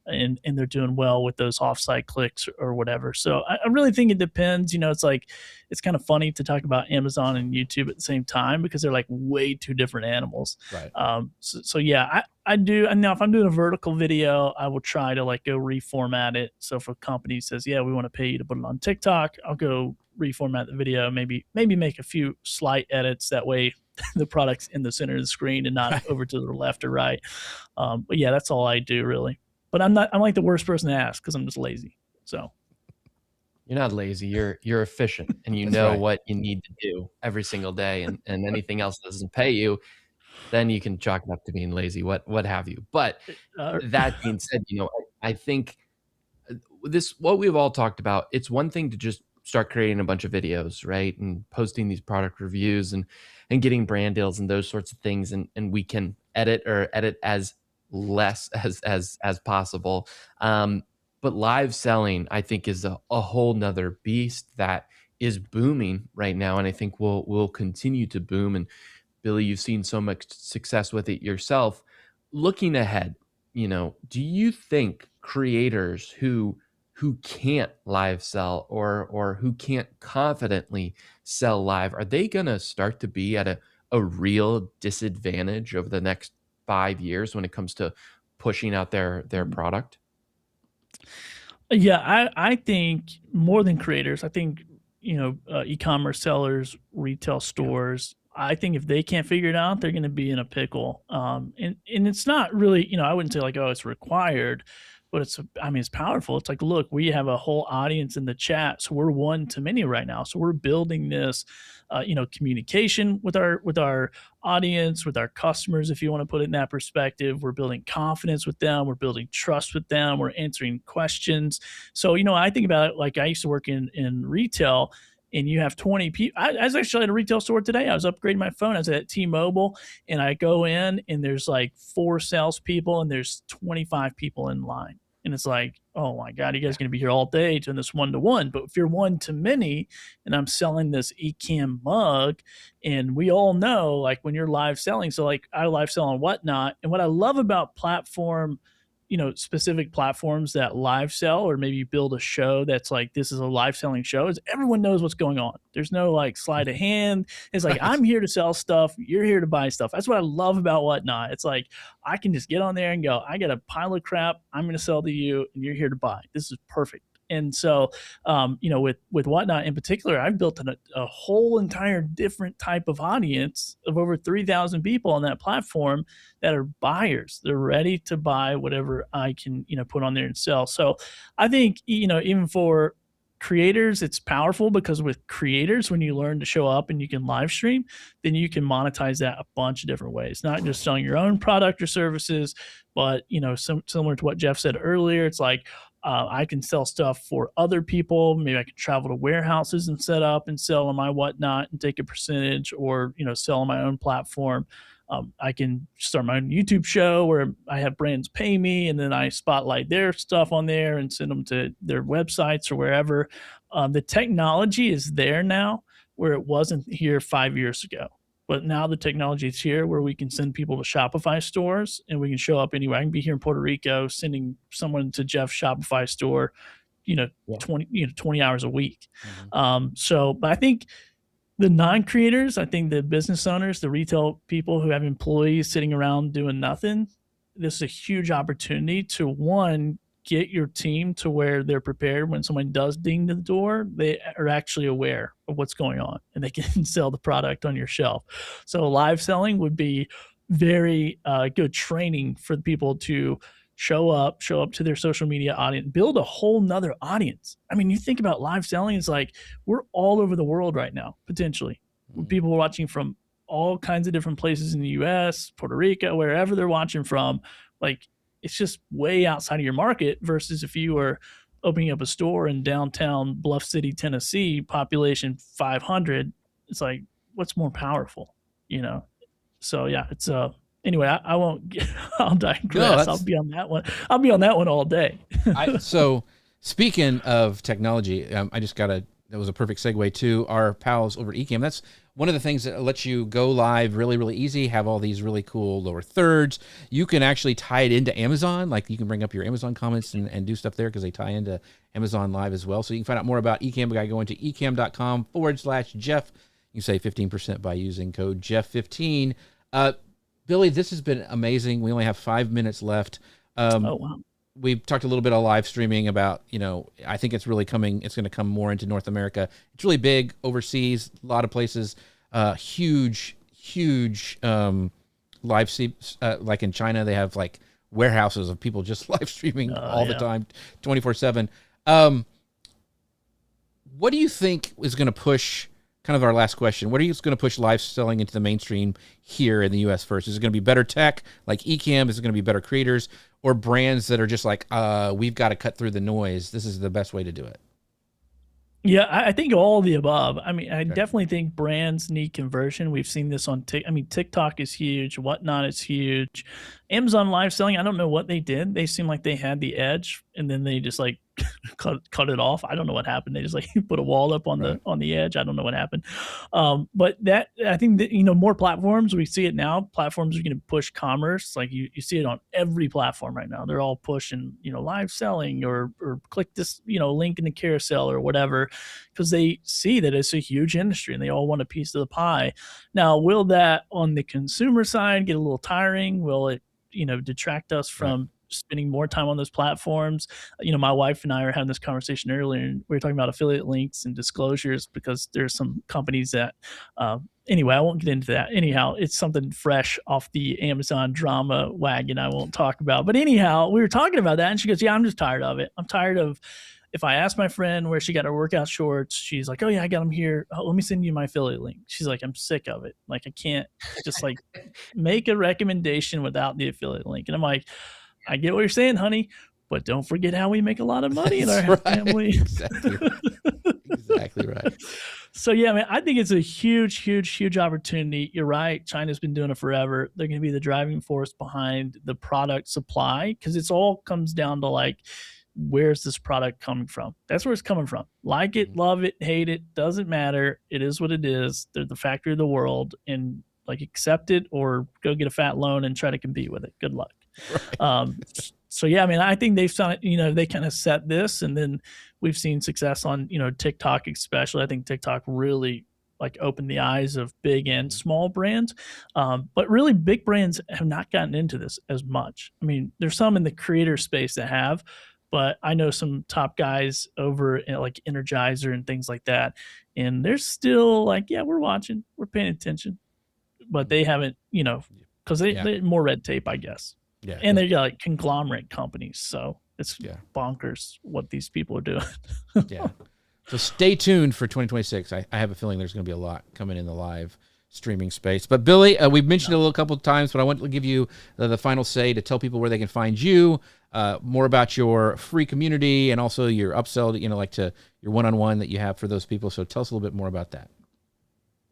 And they're doing well with those offsite clicks or whatever. So I really think it depends. It's like, it's kind of funny to talk about Amazon and YouTube at the same time because they're like way two different animals. Right. So yeah, I do. And now if I'm doing a vertical video, I will try to like go reformat it. So if a company says, yeah, we want to pay you to put it on TikTok, I'll go reformat the video, maybe make a few slight edits. That way the product's in the center of the screen and not over to the left or right. But yeah, that's all I do really. But I'm like the worst person to ask because I'm just lazy. So you're not lazy. You're efficient, and you know what you need to do every single day. And anything else that doesn't pay you, then you can chalk it up to being lazy, what have you. But that being said, I think what we've all talked about. It's one thing to just start creating a bunch of videos, right, and posting these product reviews and getting brand deals and those sorts of things, and we can edit as less as possible. But live selling, I think, is a whole nother beast that is booming right now. And I think will continue to boom. And Billy, you've seen so much success with it yourself. Looking ahead, do you think creators who can't live sell or who can't confidently sell live, are they going to start to be at a real disadvantage over the next 5 years when it comes to pushing out their product? Yeah, I think more than creators, I think, e-commerce sellers, retail stores, I think if they can't figure it out, they're going to be in a pickle. And it's not really, I wouldn't say like, oh, it's required, but it's powerful. It's like, look, we have a whole audience in the chat. So we're one to many right now. So we're building this, communication with our audience, with our customers, if you want to put it in that perspective. We're building confidence with them. We're building trust with them. We're answering questions. So, I think about it like I used to work in retail, and you have 20 people. I was actually at a retail store today. I was upgrading my phone. I was at T-Mobile, and I go in, and there's like 4 salespeople, and there's 25 people in line. And it's like, oh my God, you guys are going to be here all day doing this one-to-one. But if you're one to many, and I'm selling this Ecamm mug, and we all know, like when you're live selling, so like I live sell on Whatnot. And what I love about specific platforms that live sell, or maybe build a show that's like, this is a live selling show, is everyone knows what's going on. There's no like sleight of hand. It's like, I'm here to sell stuff. You're here to buy stuff. That's what I love about Whatnot. It's like, I can just get on there and go, I got a pile of crap I'm going to sell to you, and you're here to buy. This is perfect. And so, with Whatnot in particular, I've built a whole entire different type of audience of over 3,000 people on that platform that are buyers. They're ready to buy whatever I can, put on there and sell. So I think, even for creators, it's powerful, because with creators, when you learn to show up and you can live stream, then you can monetize that a bunch of different ways, not just selling your own product or services, but, similar to what Jeff said earlier, it's like, I can sell stuff for other people. Maybe I can travel to warehouses and set up and sell on my Whatnot and take a percentage, or, sell on my own platform. I can start my own YouTube show where I have brands pay me, and then I spotlight their stuff on there and send them to their websites or wherever. The technology is there now where it wasn't here 5 years ago. But now the technology is here where we can send people to Shopify stores, and we can show up anywhere. I can be here in Puerto Rico sending someone to Jeff's Shopify store, 20 hours a week. But I think the non-creators, I think the business owners, the retail people who have employees sitting around doing nothing, this is a huge opportunity to, one, get your team to where they're prepared when someone does ding to the door. They are actually aware of what's going on and they can sell the product on your shelf. So live selling would be very good training for the people to show up to their social media audience, build a whole nother audience. I mean, you think about live selling, it's like we're all over the world right now, potentially. People are watching from all kinds of different places in the US, Puerto Rico, wherever they're watching from. Like, it's just way outside of your market versus if you were opening up a store in downtown Bluff City, Tennessee, population 500. It's like, what's more powerful, So yeah, it's anyway, I won't. I'll digress. I'll be on that one. I'll be on that one all day. So speaking of technology, that was a perfect segue to our pals over at Ecamm. That's one of the things that lets you go live really, really easy, have all these really cool lower thirds. You can actually tie it into Amazon. Like you can bring up your Amazon comments and do stuff there because they tie into Amazon Live as well. So you can find out more about Ecamm by going to ecamm.com/Jeff. You can save 15% by using code Jeff15. Billy, this has been amazing. We only have 5 minutes left. Oh, wow. We've talked a little bit of live streaming about, I think it's really coming. It's going to come more into North America. It's really big overseas, a lot of places, huge live streams. Like in China, they have like warehouses of people just live streaming all the time, 24/7. What do you think is going to push, kind of our last question, what are you going to push live selling into the mainstream here in the U.S. first? Is it going to be better tech like Ecamm? Is it going to be better creators or brands that are just like, we've got to cut through the noise? This is the best way to do it. Yeah, I think all of the above. I mean, I definitely think brands need conversion. We've seen this on TikTok is huge. Whatnot is huge. Amazon live selling, I don't know what they did. They seem like they had the edge, and then they just like cut it off. I don't know what happened. They just like put a wall up on the edge. I don't know what happened. But that, I think that, more platforms, we see it now. Platforms are going to push commerce. Like you see it on every platform right now. They're all pushing, live selling or click this, link in the carousel or whatever, because they see that it's a huge industry and they all want a piece of the pie. Now, will that on the consumer side get a little tiring? Will it, detract us from spending more time on those platforms? My wife and I are having this conversation earlier, and we were talking about affiliate links and disclosures because there's some companies that, anyway, I won't get into that. Anyhow, it's something fresh off the Amazon drama wagon I won't talk about. But anyhow, we were talking about that, and she goes, yeah, I'm just tired of it. I'm tired of, if I ask my friend where she got her workout shorts, she's like, oh yeah, I got them here. Oh, let me send you my affiliate link. She's like, I'm sick of it. Like, I can't just like make a recommendation without the affiliate link. And I'm like, I get what you're saying, honey, but don't forget how we make a lot of money in our family. Exactly right. So yeah, man, I think it's a huge opportunity. You're right. China's been doing it forever. They're going to be the driving force behind the product supply, because it's all comes down to like, where's this product coming from? That's where it's coming from. Like it, love it, hate it, doesn't matter. It is what it is. They're the factory of the world, and like accept it or go get a fat loan and try to compete with it. Good luck. Right. So yeah, I mean, I think they've done it, they kind of set this, and then we've seen success on, TikTok especially. I think TikTok really like opened the eyes of big and small brands. But really big brands have not gotten into this as much. I mean, there's some in the creator space that have, but I know some top guys over in like Energizer and things like that, and they're still like, yeah, we're watching, we're paying attention, but they haven't, because they're more red tape, I guess. Yeah, and they're like conglomerate companies, so it's bonkers what these people are doing. Yeah. So stay tuned for 2026. I have a feeling there's going to be a lot coming in the live streaming space. But Billy, we've mentioned it a couple of times, but I want to give you the final say to tell people where they can find you, more about your free community, and also your upsell, like to your one-on-one that you have for those people. So tell us a little bit more about that.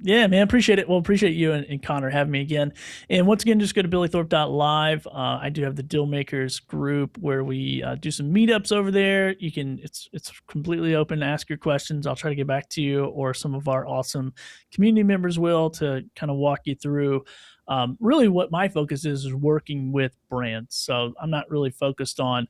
Yeah, man, appreciate it. Well, appreciate you and Connor having me again. And once again, just go to billythorpe.live. I do have the Deal Makers group where we do some meetups over there. You can, it's completely open to ask your questions. I'll try to get back to you, or some of our awesome community members will, to kind of walk you through. Really what my focus is working with brands. So I'm not really focused on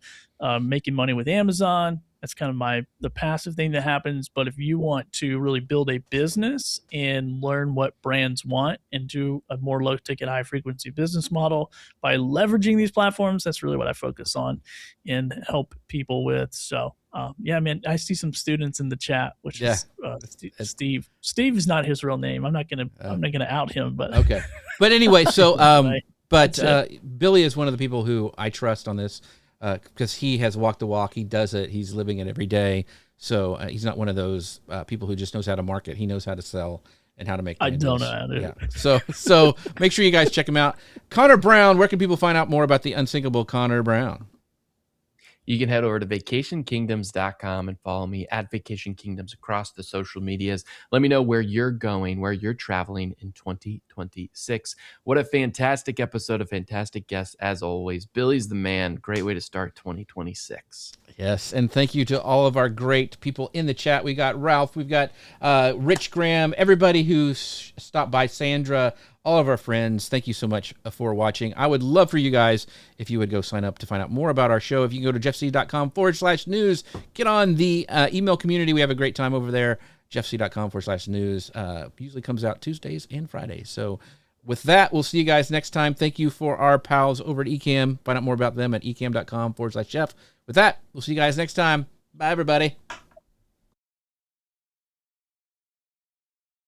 making money with Amazon. That's kind of the passive thing that happens. But if you want to really build a business and learn what brands want and do a more low ticket, high frequency business model by leveraging these platforms, that's really what I focus on and help people with. So yeah, man, I see some students in the chat, which is Steve. Steve is not his real name. I'm not gonna out him, but okay. But anyway, so Billy is one of the people who I trust on this. Because he has walked the walk, he does it, he's living it every day. So he's not one of those people who just knows how to market. He knows how to sell and how to make money. I don't know how to. Yeah. So make sure you guys check him out. Connor Brown, where can people find out more about the unsinkable Connor Brown? You can head over to vacationkingdoms.com and follow me at Vacation Kingdoms across the social medias. Let me know where you're going, where you're traveling in 2026. What a fantastic episode, a fantastic guest as always. Billy's the man. Great way to start 2026. Yes, and thank you to all of our great people in the chat. We got Ralph, we've got Rich Graham, everybody who stopped by, Sandra, all of our friends. Thank you so much for watching. I would love for you guys if you would go sign up to find out more about our show. If you can go to jeffc.com/news, get on the email community. We have a great time over there. jeffc.com/news usually comes out Tuesdays and Fridays. So with that, we'll see you guys next time. Thank you for our pals over at Ecamm. Find out more about them at ecamm.com/Jeff. With that, we'll see you guys next time. Bye, everybody.